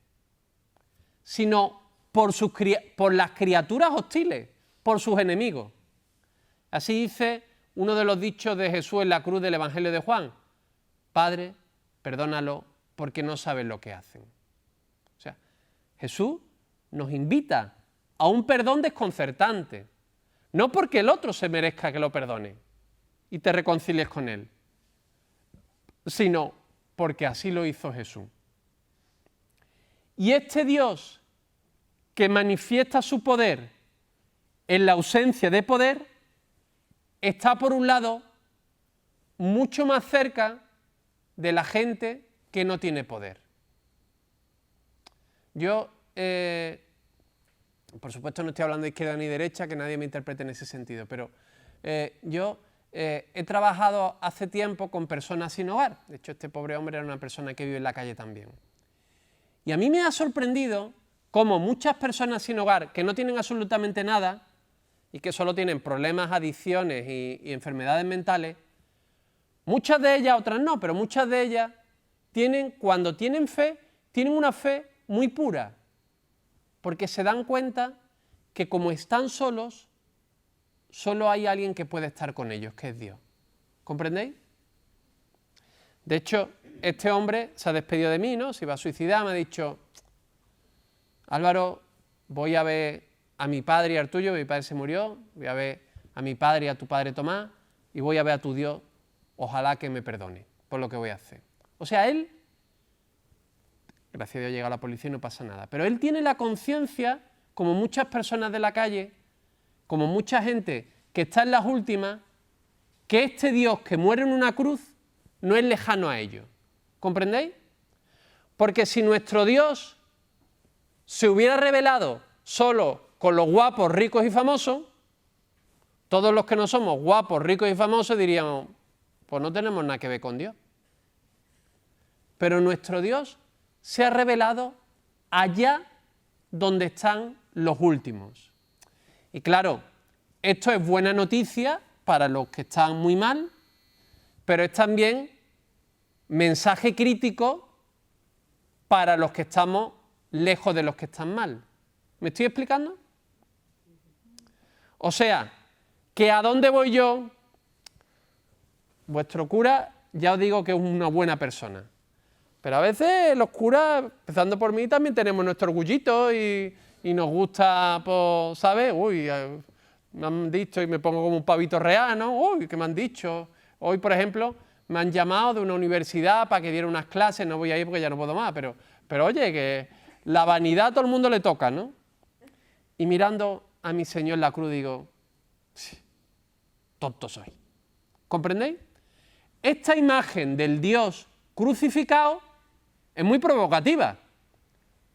Speaker 3: sino por las criaturas hostiles, por sus enemigos. Así dice uno de los dichos de Jesús en la cruz del Evangelio de Juan: Padre, perdónalo porque no saben lo que hacen. O sea, Jesús nos invita a un perdón desconcertante, no porque el otro se merezca que lo perdone y te reconcilies con él, sino porque así lo hizo Jesús. Y este Dios que manifiesta su poder en la ausencia de poder está, por un lado, mucho más cerca de la gente que no tiene poder. Yo, por supuesto no estoy hablando de izquierda ni derecha, que nadie me interprete en ese sentido, pero yo he trabajado hace tiempo con personas sin hogar. De hecho, este pobre hombre era una persona que vive en la calle también. Y a mí me ha sorprendido cómo muchas personas sin hogar que no tienen absolutamente nada y que solo tienen problemas, adicciones y enfermedades mentales, muchas de ellas, otras no, pero muchas de ellas cuando tienen fe, tienen una fe muy pura, porque se dan cuenta que como están solos, solo hay alguien que puede estar con ellos, que es Dios. ¿Comprendéis? De hecho, este hombre se ha despedido de mí, ¿no? Se iba a suicidar, me ha dicho: Álvaro, voy a ver a mi padre y al tuyo, mi padre se murió, voy a ver a mi padre y a tu padre Tomás, y voy a ver a tu Dios, ojalá que me perdone por lo que voy a hacer. O sea, él, gracias a Dios llega a la policía y no pasa nada, pero él tiene la conciencia, como muchas personas de la calle, como mucha gente que está en las últimas, que este Dios que muere en una cruz no es lejano a ellos. ¿Comprendéis? Porque si nuestro Dios se hubiera revelado solo con los guapos, ricos y famosos, todos los que no somos guapos, ricos y famosos diríamos: pues no tenemos nada que ver con Dios. Pero nuestro Dios se ha revelado allá donde están los últimos. Y claro, esto es buena noticia para los que están muy mal, pero es también mensaje crítico para los que estamos lejos de los que están mal. ¿Me estoy explicando? O sea, que ¿a dónde voy yo? Vuestro cura, ya os digo que es una buena persona. Pero a veces los curas, empezando por mí, también tenemos nuestro orgullito y nos gusta, pues, ¿sabes? Uy, me han dicho y me pongo como un pavito real, ¿no? Uy, ¿qué me han dicho? Hoy, por ejemplo, me han llamado de una universidad para que diera unas clases, no voy a ir porque ya no puedo más, pero oye, que la vanidad a todo el mundo le toca, ¿no? Y mirando a mi Señor en la cruz digo: tonto soy. ¿Comprendéis? Esta imagen del Dios crucificado es muy provocativa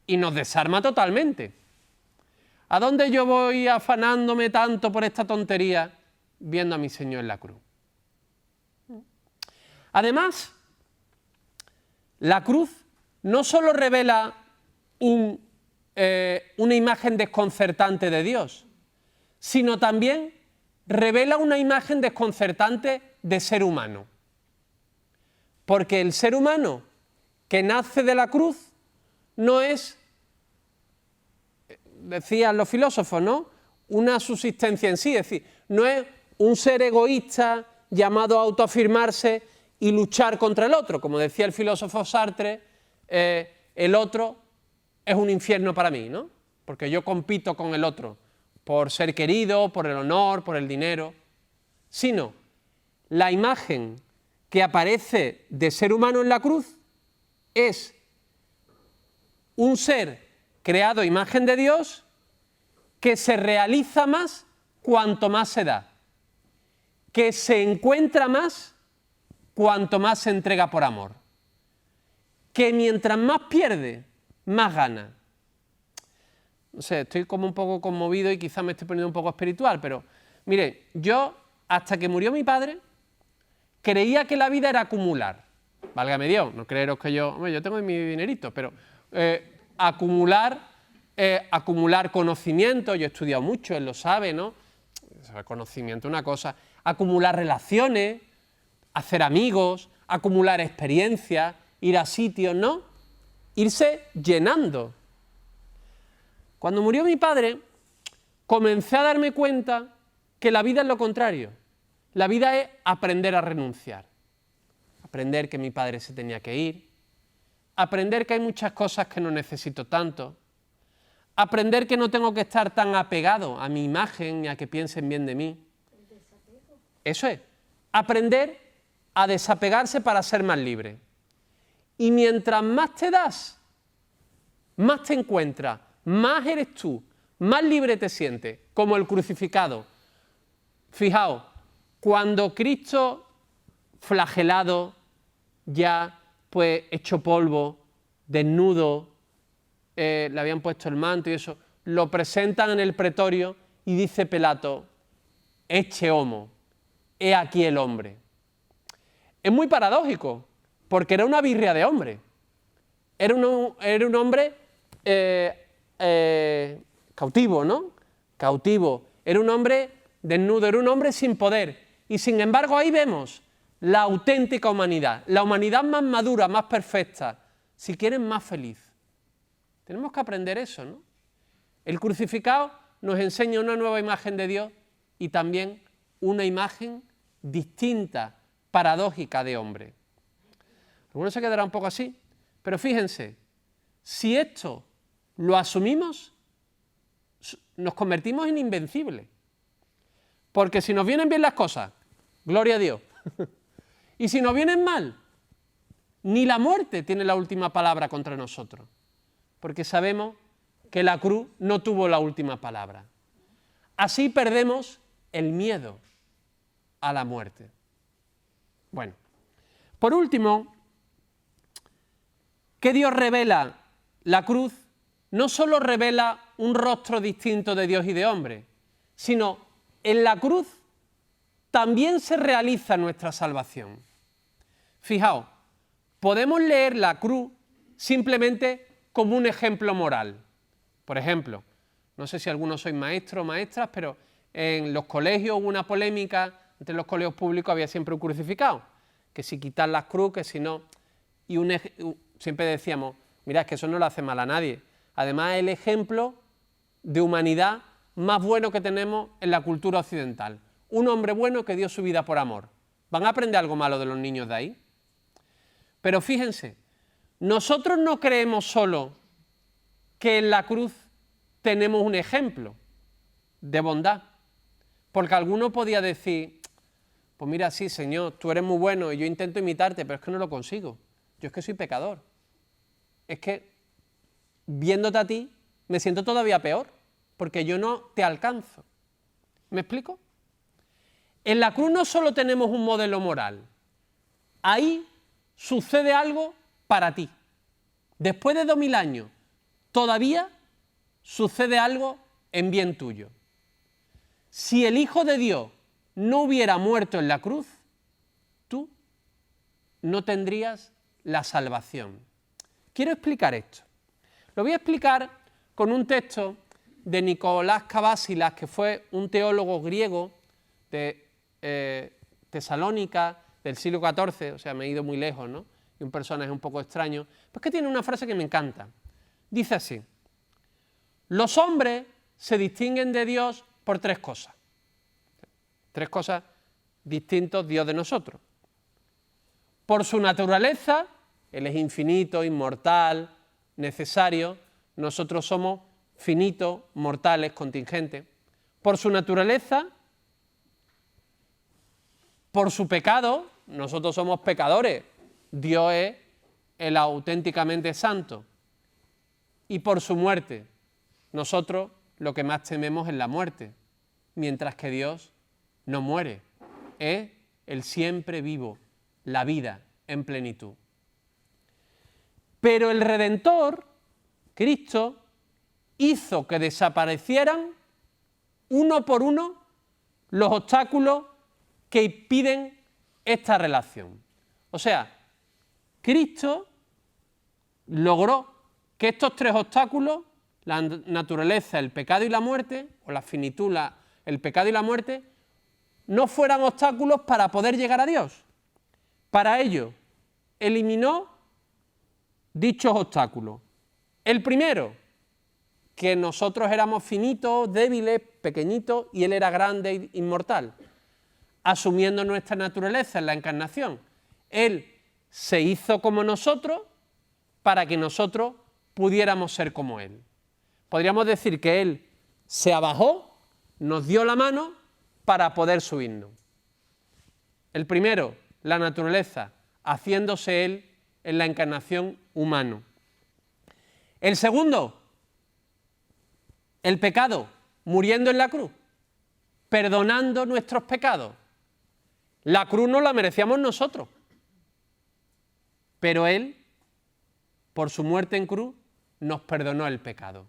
Speaker 3: y nos desarma totalmente. ¿A dónde yo voy afanándome tanto por esta tontería viendo a mi Señor en la cruz? Además, la cruz no solo revela una imagen desconcertante de Dios, sino también revela una imagen desconcertante de ser humano. Porque el ser humano que nace de la cruz no es, decían los filósofos, ¿no?, una subsistencia en sí, es decir, no es un ser egoísta llamado a autoafirmarse y luchar contra el otro. Como decía el filósofo Sartre, el otro es un infierno para mí, ¿no?, porque yo compito con el otro por ser querido, por el honor, por el dinero, sino la imagen que aparece de ser humano en la cruz es un ser creado a imagen de Dios que se realiza más cuanto más se da, que se encuentra más cuanto más se entrega por amor, que mientras más pierde, más gana. No sé, estoy como un poco conmovido y quizás me estoy poniendo un poco espiritual, pero mire, yo hasta que murió mi padre creía que la vida era acumular. Válgame Dios, no creeros que yo tengo mi dinerito, pero acumular conocimiento. Yo he estudiado mucho, él lo sabe, ¿no? Conocimiento es una cosa. Acumular relaciones, hacer amigos, acumular experiencias, ir a sitios, ¿no? Irse llenando. Cuando murió mi padre, comencé a darme cuenta que la vida es lo contrario. La vida es aprender a renunciar. Aprender que mi padre se tenía que ir. Aprender que hay muchas cosas que no necesito tanto. Aprender que no tengo que estar tan apegado a mi imagen ni a que piensen bien de mí. Eso es. Aprender a desapegarse para ser más libre. Y mientras más te das, más te encuentras, más eres tú, más libre te sientes, como el crucificado. Fijaos, cuando Cristo, flagelado, ya pues hecho polvo, desnudo, le habían puesto el manto y eso, lo presentan en el pretorio y dice Pilato: «Ecce homo, he aquí el hombre». Es muy paradójico, porque era una birria de hombre. Era un hombre cautivo, ¿no? Cautivo. Era un hombre desnudo, era un hombre sin poder. Y sin embargo ahí vemos la auténtica humanidad, la humanidad más madura, más perfecta, si quieren más feliz. Tenemos que aprender eso, ¿no? El crucificado nos enseña una nueva imagen de Dios y también una imagen distinta, paradójica de hombre. Algunos se quedará un poco así, pero fíjense, si esto lo asumimos, nos convertimos en invencibles. Porque si nos vienen bien las cosas, gloria a Dios. Y si nos vienen mal, ni la muerte tiene la última palabra contra nosotros. Porque sabemos que la cruz no tuvo la última palabra. Así perdemos el miedo a la muerte. Bueno, por último, ¿qué Dios revela? La cruz no solo revela un rostro distinto de Dios y de hombre, sino en la cruz también se realiza nuestra salvación. Fijaos, podemos leer la cruz simplemente como un ejemplo moral. Por ejemplo, no sé si algunos sois maestros o maestras, pero en los colegios hubo una polémica, entre los colegios públicos había siempre un crucificado, que si quitar las cruz, que si no, y siempre decíamos, mira, es que eso no le hace mal a nadie. Además, es el ejemplo de humanidad más bueno que tenemos en la cultura occidental. Un hombre bueno que dio su vida por amor. ¿Van a aprender algo malo de los niños de ahí? Pero fíjense, nosotros no creemos solo que en la cruz tenemos un ejemplo de bondad, porque alguno podía decir, pues mira, sí, Señor, tú eres muy bueno y yo intento imitarte, pero es que no lo consigo. Yo es que soy pecador. Es que viéndote a ti me siento todavía peor, porque yo no te alcanzo. ¿Me explico? En la cruz no solo tenemos un modelo moral, ahí sucede algo para ti. Después de 2000 años, todavía sucede algo en bien tuyo. Si el Hijo de Dios no hubiera muerto en la cruz, tú no tendrías la salvación. Quiero explicar esto. Lo voy a explicar con un texto de Nicolás Cavasilas, que fue un teólogo griego de Tesalónica del siglo XIV, o sea, me he ido muy lejos, ¿no? Y un personaje un poco extraño, pues que tiene una frase que me encanta. Dice así: los hombres se distinguen de Dios por tres cosas. Tres cosas distintas Dios de nosotros. Por su naturaleza, Él es infinito, inmortal, necesario. Nosotros somos finitos, mortales, contingentes. Por su naturaleza, por su pecado, nosotros somos pecadores. Dios es el auténticamente santo. Y por su muerte, nosotros lo que más tememos es la muerte, mientras que Dios no muere, es el siempre vivo, la vida en plenitud. Pero el Redentor, Cristo, hizo que desaparecieran uno por uno los obstáculos que impiden esta relación. O sea, Cristo logró que estos tres obstáculos, la naturaleza, el pecado y la muerte, o la finitud, el pecado y la muerte, no fueran obstáculos para poder llegar a Dios. Para ello, eliminó dichos obstáculos. El primero, que nosotros éramos finitos, débiles, pequeñitos, y Él era grande e inmortal, asumiendo nuestra naturaleza en la encarnación. Él se hizo como nosotros para que nosotros pudiéramos ser como Él. Podríamos decir que Él se abajó, nos dio la mano para poder subirnos. El primero, la naturaleza, haciéndose Él en la encarnación humano. El segundo, el pecado, muriendo en la cruz, perdonando nuestros pecados. La cruz no la merecíamos nosotros, pero Él, por su muerte en cruz, nos perdonó el pecado.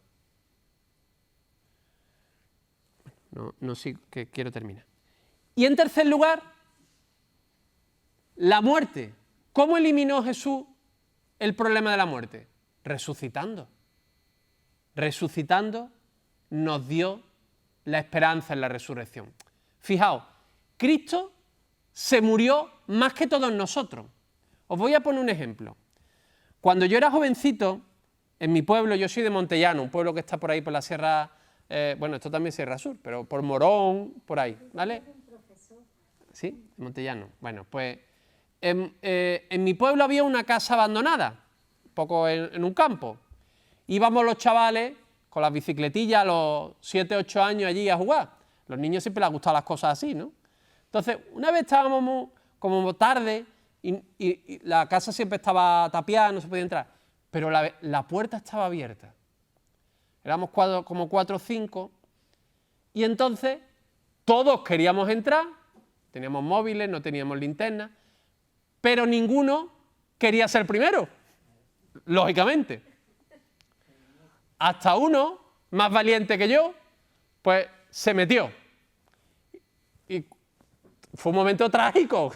Speaker 3: No sí, que quiero terminar. Y en tercer lugar, la muerte. ¿Cómo eliminó Jesús el problema de la muerte? Resucitando. resucitando, nos dio la esperanza en la resurrección. Fijaos, Cristo se murió más que todos nosotros. Os voy a poner un ejemplo. Cuando yo era jovencito, en mi pueblo, yo soy de Montellano, un pueblo que está por ahí por la Sierra, bueno, esto también es Sierra Sur, pero por Morón, por ahí, ¿vale? ¿Sí? Montellano. Bueno, pues en mi pueblo había una casa abandonada, un poco en un campo. Íbamos los chavales con las bicicletillas a los 7, 8 años allí a jugar. Los niños siempre les gustan las cosas así, ¿no? Entonces, una vez estábamos como tarde y la casa siempre estaba tapiada, no se podía entrar, pero la puerta estaba abierta. Éramos como 4 o 5 y entonces todos queríamos entrar, teníamos móviles, no teníamos linterna, pero ninguno quería ser primero, lógicamente. Hasta uno, más valiente que yo, pues se metió. Y fue un momento trágico,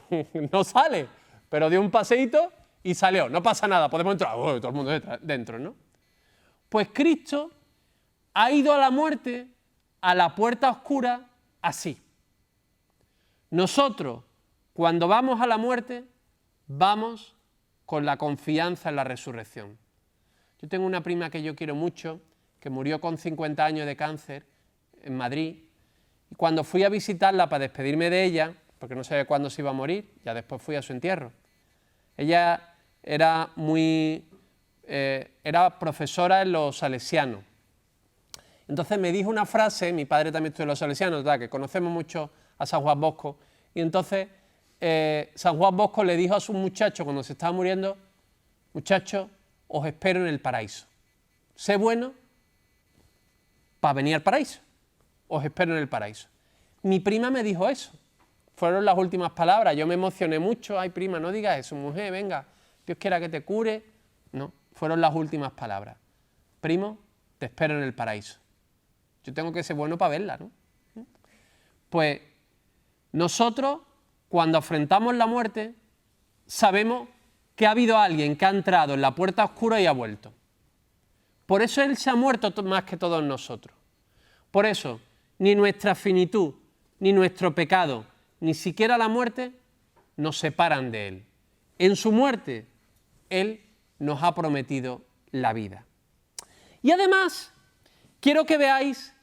Speaker 3: no sale, pero dio un paseíto y salió. No pasa nada, podemos entrar, todo el mundo dentro, ¿no? Pues Cristo ha ido a la muerte, a la puerta oscura, así. Nosotros, cuando vamos a la muerte, vamos con la confianza en la resurrección. Yo tengo una prima que yo quiero mucho, que murió con 50 años de cáncer en Madrid, y cuando fui a visitarla para despedirme de ella, porque no sabía cuándo se iba a morir, ya después fui a su entierro. Ella era era profesora en los salesianos. Entonces me dijo una frase, mi padre también estudió en los salesianos, ¿verdad?, que conocemos mucho a San Juan Bosco, y entonces San Juan Bosco le dijo a sus muchachos cuando se estaba muriendo: muchachos, os espero en el paraíso. Sé bueno para venir al paraíso. Os espero en el paraíso. Mi prima me dijo eso. Fueron las últimas palabras. Yo me emocioné mucho. Ay, prima, no digas eso, mujer, venga, Dios quiera que te cure. No, fueron las últimas palabras. Primo, te espero en el paraíso. Yo tengo que ser bueno para verla, ¿no? Pues nosotros, cuando afrontamos la muerte, sabemos que ha habido alguien que ha entrado en la puerta oscura y ha vuelto. Por eso Él se ha muerto más que todos nosotros. Por eso, ni nuestra finitud, ni nuestro pecado, ni siquiera la muerte, nos separan de Él. En su muerte, Él nos ha prometido la vida. Y además, quiero que veáis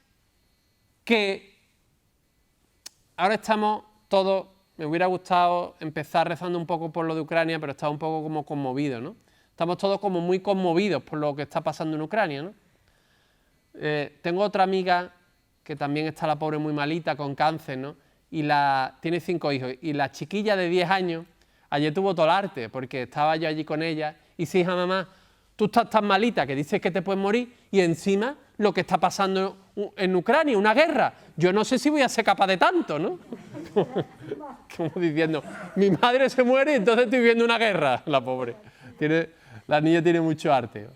Speaker 3: que ahora estamos todos, me hubiera gustado empezar rezando un poco por lo de Ucrania, pero estaba un poco como conmovido, ¿no? Estamos todos como muy conmovidos por lo que está pasando en Ucrania, ¿no? Tengo otra amiga que también está la pobre muy malita con cáncer, ¿no? Y tiene 5 hijos, y la chiquilla de 10 años ayer tuvo todo el arte, porque estaba yo allí con ella, y dice: hija, mamá, tú estás tan malita que dices que te puedes morir, y encima lo que está pasando en Ucrania, una guerra, yo no sé si voy a ser capaz de tanto, ¿no? Como diciendo, mi madre se muere y entonces estoy viendo una guerra, la pobre. La niña tiene mucho arte.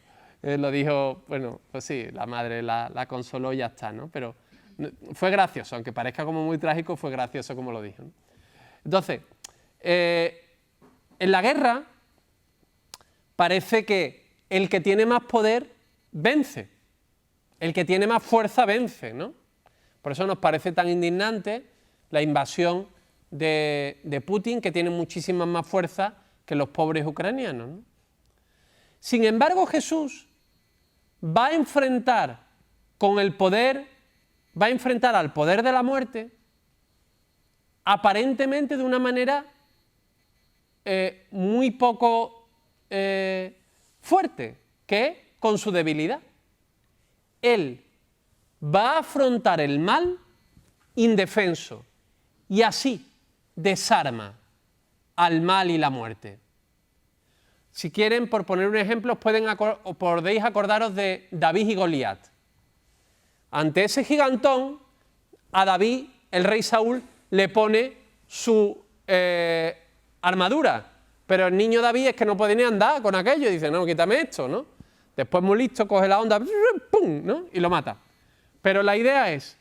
Speaker 3: Lo dijo, bueno, pues sí, la madre la consoló y ya está, ¿no? Pero fue gracioso, aunque parezca como muy trágico, fue gracioso como lo dijo, ¿no? Entonces, en la guerra parece que el que tiene más poder vence, el que tiene más fuerza vence, ¿no? Por eso nos parece tan indignante la invasión de Putin, que tiene muchísima más fuerza que los pobres ucranianos, ¿no? Sin embargo, Jesús va a enfrentar al poder de la muerte aparentemente de una manera muy poco fuerte, que es con su debilidad. Él va a afrontar el mal indefenso y así desarma al mal y la muerte. Si quieren, por poner un ejemplo, podéis acordaros de David y Goliat. Ante ese gigantón, a David, el rey Saúl, le pone su armadura. Pero el niño David es que no puede ni andar con aquello. Dice, no, quítame esto, ¿no? Después, muy listo, coge la onda, ¡pum!, ¿no? Y lo mata. Pero la idea es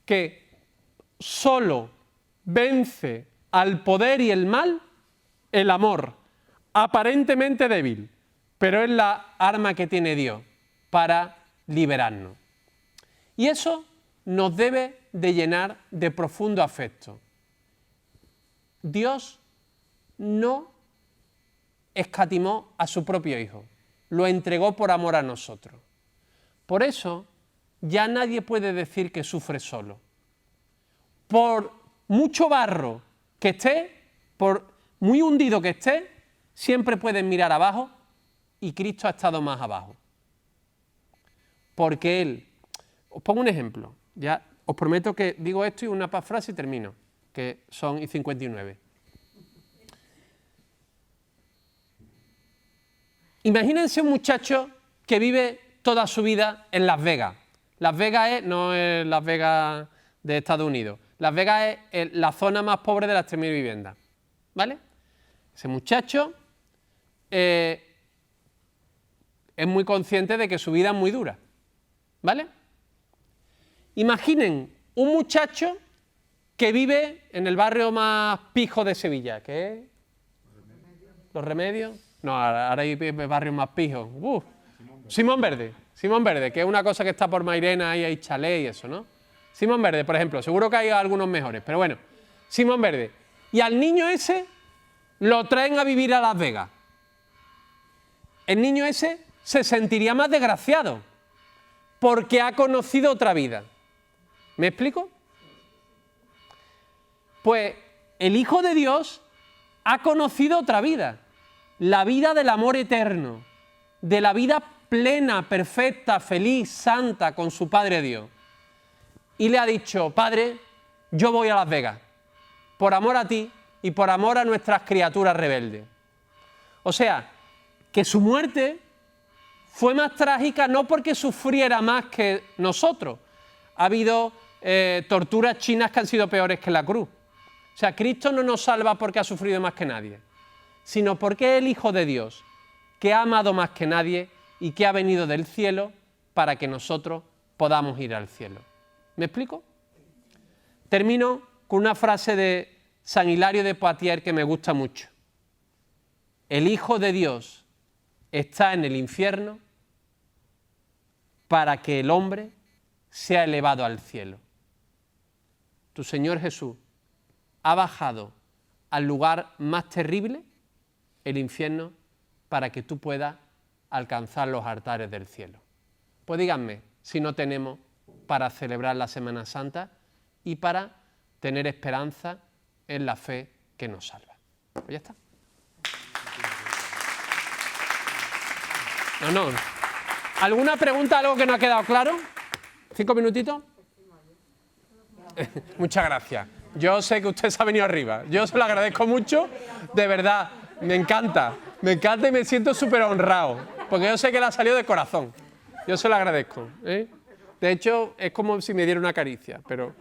Speaker 3: que solo vence al poder y el mal el amor, aparentemente débil, pero es la arma que tiene Dios para liberarnos. Y eso nos debe de llenar de profundo afecto. Dios no escatimó a su propio Hijo, lo entregó por amor a nosotros. Por eso ya nadie puede decir que sufre solo. Por mucho barro que esté, por muy hundido que esté, siempre puedes mirar abajo y Cristo ha estado más abajo. Porque Él, os pongo un ejemplo, ya os prometo que digo esto y una frase y termino, que son 59. Imagínense un muchacho que vive toda su vida en Las Vegas. Las Vegas no es Las Vegas de Estados Unidos. Las Vegas es la zona más pobre de las 3.000 viviendas. ¿Vale? Ese muchacho es muy consciente de que su vida es muy dura. ¿Vale? Imaginen un muchacho que vive en el barrio más pijo de Sevilla, ¿qué es? ¿Los Remedios? No, ahora hay barrios más pijos. Simón Verde, que es una cosa que está por Mairena, ahí hay chalet y eso, ¿no? Simón Verde, por ejemplo, seguro que hay algunos mejores, pero bueno, Simón Verde. Y al niño ese lo traen a vivir a Las Vegas. El niño ese se sentiría más desgraciado porque ha conocido otra vida. ¿Me explico? Pues el Hijo de Dios ha conocido otra vida, la vida del amor eterno, de la vida plena, perfecta, feliz, santa con su Padre Dios. Y le ha dicho, Padre, yo voy a Las Vegas, por amor a ti y por amor a nuestras criaturas rebeldes. O sea, que su muerte fue más trágica no porque sufriera más que nosotros. Ha habido torturas chinas que han sido peores que la cruz. O sea, Cristo no nos salva porque ha sufrido más que nadie, sino porque es el Hijo de Dios, que ha amado más que nadie y que ha venido del cielo para que nosotros podamos ir al cielo. ¿Me explico? Termino con una frase de San Hilario de Poitiers que me gusta mucho. El Hijo de Dios está en el infierno para que el hombre sea elevado al cielo. Tu Señor Jesús ha bajado al lugar más terrible, el infierno, para que tú puedas alcanzar los altares del cielo. Pues díganme si no tenemos para celebrar la Semana Santa y para tener esperanza en la fe que nos salva. Pues ya está. No. ¿Alguna pregunta, algo que no ha quedado claro? 5 minutitos. Muchas gracias. Yo sé que usted se ha venido arriba. Yo se lo agradezco mucho. De verdad, me encanta y me siento súper honrado. Porque yo sé que le ha salido de corazón. Yo se lo agradezco. De hecho, es como si me diera una caricia. Pero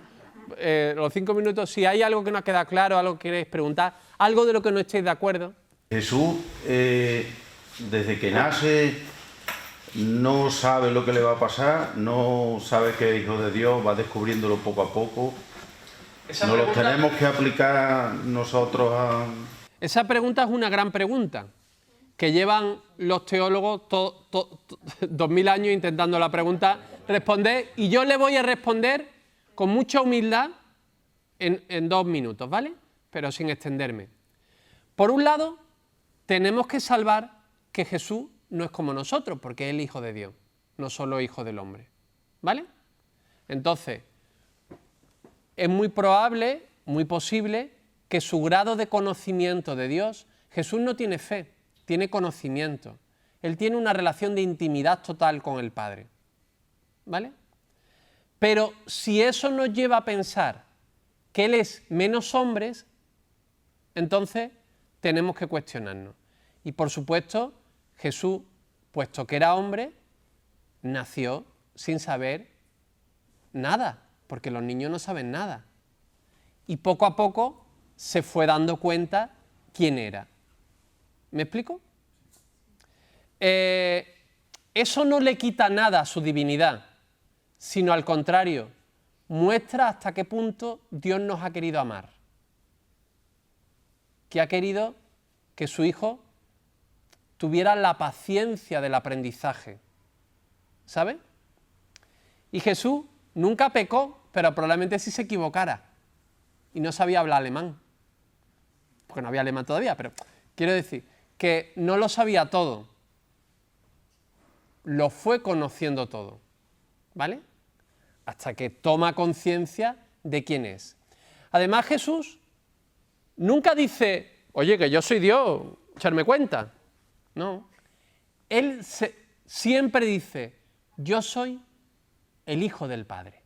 Speaker 3: los 5 minutos, si hay algo que no ha quedado claro, algo que queréis preguntar, algo de lo que no estéis de acuerdo.
Speaker 4: Jesús, desde que nace, no sabe lo que le va a pasar, no sabe que es Hijo de Dios, va descubriéndolo poco a poco. ¿Nos lo tenemos que aplicar nosotros a...?
Speaker 3: Esa pregunta es una gran pregunta, que llevan los teólogos 2000 años intentando la pregunta responder, y yo le voy a responder con mucha humildad en 2 minutos, ¿vale? Pero sin extenderme. Por un lado, tenemos que salvar que Jesús no es como nosotros, porque es el Hijo de Dios, no solo Hijo del hombre, ¿vale? Entonces, es muy probable, muy posible, que su grado de conocimiento de Dios, Jesús no tiene fe, tiene conocimiento. Él tiene una relación de intimidad total con el Padre, ¿vale? Pero si eso nos lleva a pensar que Él es menos hombre, entonces tenemos que cuestionarnos. Y por supuesto, Jesús, puesto que era hombre, nació sin saber nada, porque los niños no saben nada. Y poco a poco se fue dando cuenta quién era. ¿Me explico? Eso no le quita nada a su divinidad, sino al contrario, muestra hasta qué punto Dios nos ha querido amar. Que ha querido que su Hijo tuviera la paciencia del aprendizaje. ¿Sabe? Y Jesús nunca pecó, pero probablemente sí se equivocara. Y no sabía hablar alemán. Porque no había alemán todavía, pero quiero decir que no lo sabía todo. Lo fue conociendo todo. ¿Vale? Hasta que toma conciencia de quién es. Además, Jesús nunca dice, oye, que yo soy Dios, echarme cuenta. No. Él siempre dice, yo soy el Hijo del Padre.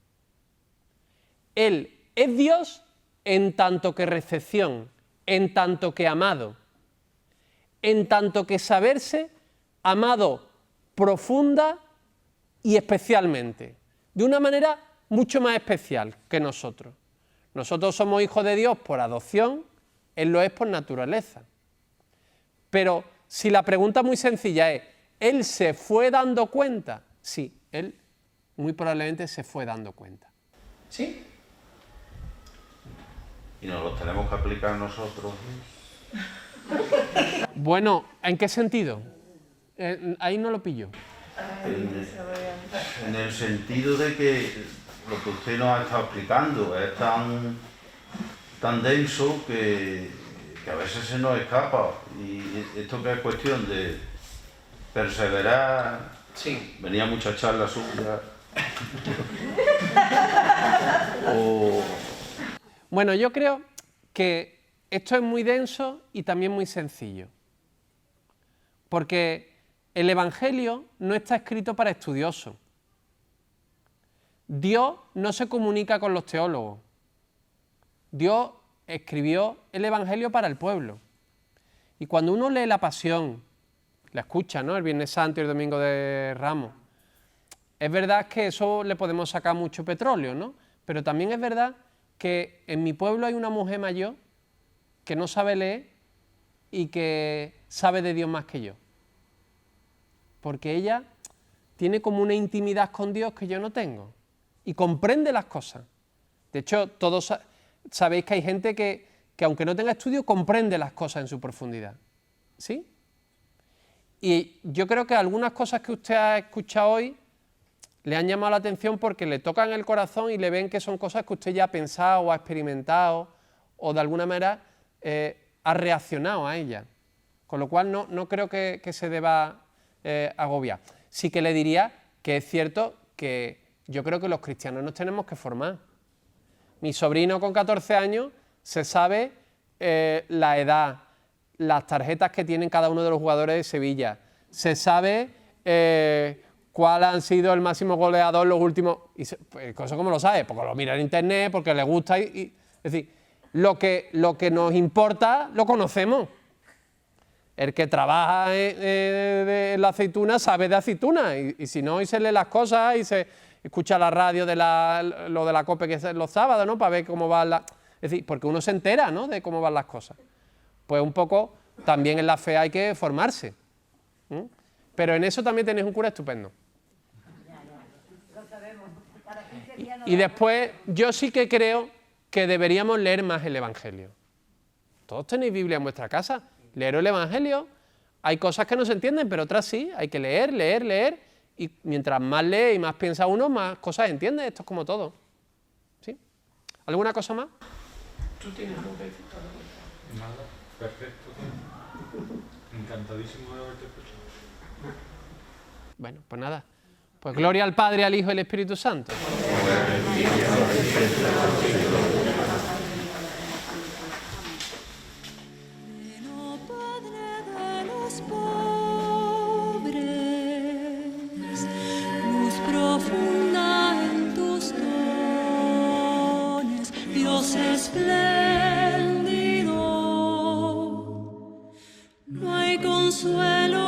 Speaker 3: Él es Dios en tanto que recepción, en tanto que amado, en tanto que saberse amado profunda y especialmente, de una manera mucho más especial que nosotros. Nosotros somos hijos de Dios por adopción, Él lo es por naturaleza. Pero si la pregunta muy sencilla es, ¿Él se fue dando cuenta? Sí, Él muy probablemente se fue dando cuenta. ¿Sí?
Speaker 4: Y nos lo tenemos que aplicar nosotros.
Speaker 3: Bueno, ¿en qué sentido? Ahí no lo pillo.
Speaker 4: En el sentido de que lo que usted nos ha estado explicando es tan denso que a veces se nos escapa. Y esto que es cuestión de perseverar.
Speaker 3: Sí.
Speaker 4: Venía mucha charla suya.
Speaker 3: Bueno, yo creo que esto es muy denso y también muy sencillo. Porque el Evangelio no está escrito para estudiosos. Dios no se comunica con los teólogos. Dios escribió el Evangelio para el pueblo. Y cuando uno lee la Pasión, la escucha, ¿no?, el Viernes Santo y el Domingo de Ramos, es verdad que eso le podemos sacar mucho petróleo, ¿no? Pero también es verdad que en mi pueblo hay una mujer mayor que no sabe leer y que sabe de Dios más que yo. Porque ella tiene como una intimidad con Dios que yo no tengo y comprende las cosas. De hecho, todos sabéis que hay gente que aunque no tenga estudio, comprende las cosas en su profundidad. ¿Sí? Y yo creo que algunas cosas que usted ha escuchado hoy le han llamado la atención porque le tocan el corazón y le ven que son cosas que usted ya ha pensado o ha experimentado o de alguna manera ha reaccionado a ellas. Con lo cual no creo que se deba agobiar. Sí que le diría que es cierto que yo creo que los cristianos nos tenemos que formar. Mi sobrino con 14 años se sabe la edad, las tarjetas que tienen cada uno de los jugadores de Sevilla, se sabe cuál han sido el máximo goleador los últimos... Pues, ¿eso cómo lo sabe? Porque lo mira en internet, porque le gusta. Es decir, lo que nos importa lo conocemos. El que trabaja en la aceituna sabe de aceituna y si no, y se lee las cosas y se escucha la radio de lo de la COPE que es los sábados, ¿no?, para ver cómo van las... Es decir, porque uno se entera, ¿no?, de cómo van las cosas. Pues un poco también en la fe hay que formarse. Pero en eso también tenéis un cura estupendo. Y después yo sí que creo que deberíamos leer más el Evangelio. Todos tenéis Biblia en vuestra casa. Leer el Evangelio. Hay cosas que no se entienden, pero otras sí. Hay que leer, leer, leer. Y mientras más lee y más piensa uno, más cosas entiende. Esto es como todo. ¿Sí? ¿Alguna cosa más? ¿Tú tienes algo que decir?
Speaker 1: Nada, perfecto. Encantadísimo de haberte escuchado.
Speaker 3: Bueno, pues nada. Pues gloria al Padre, al Hijo y al Espíritu Santo.
Speaker 5: Espléndido, no hay consuelo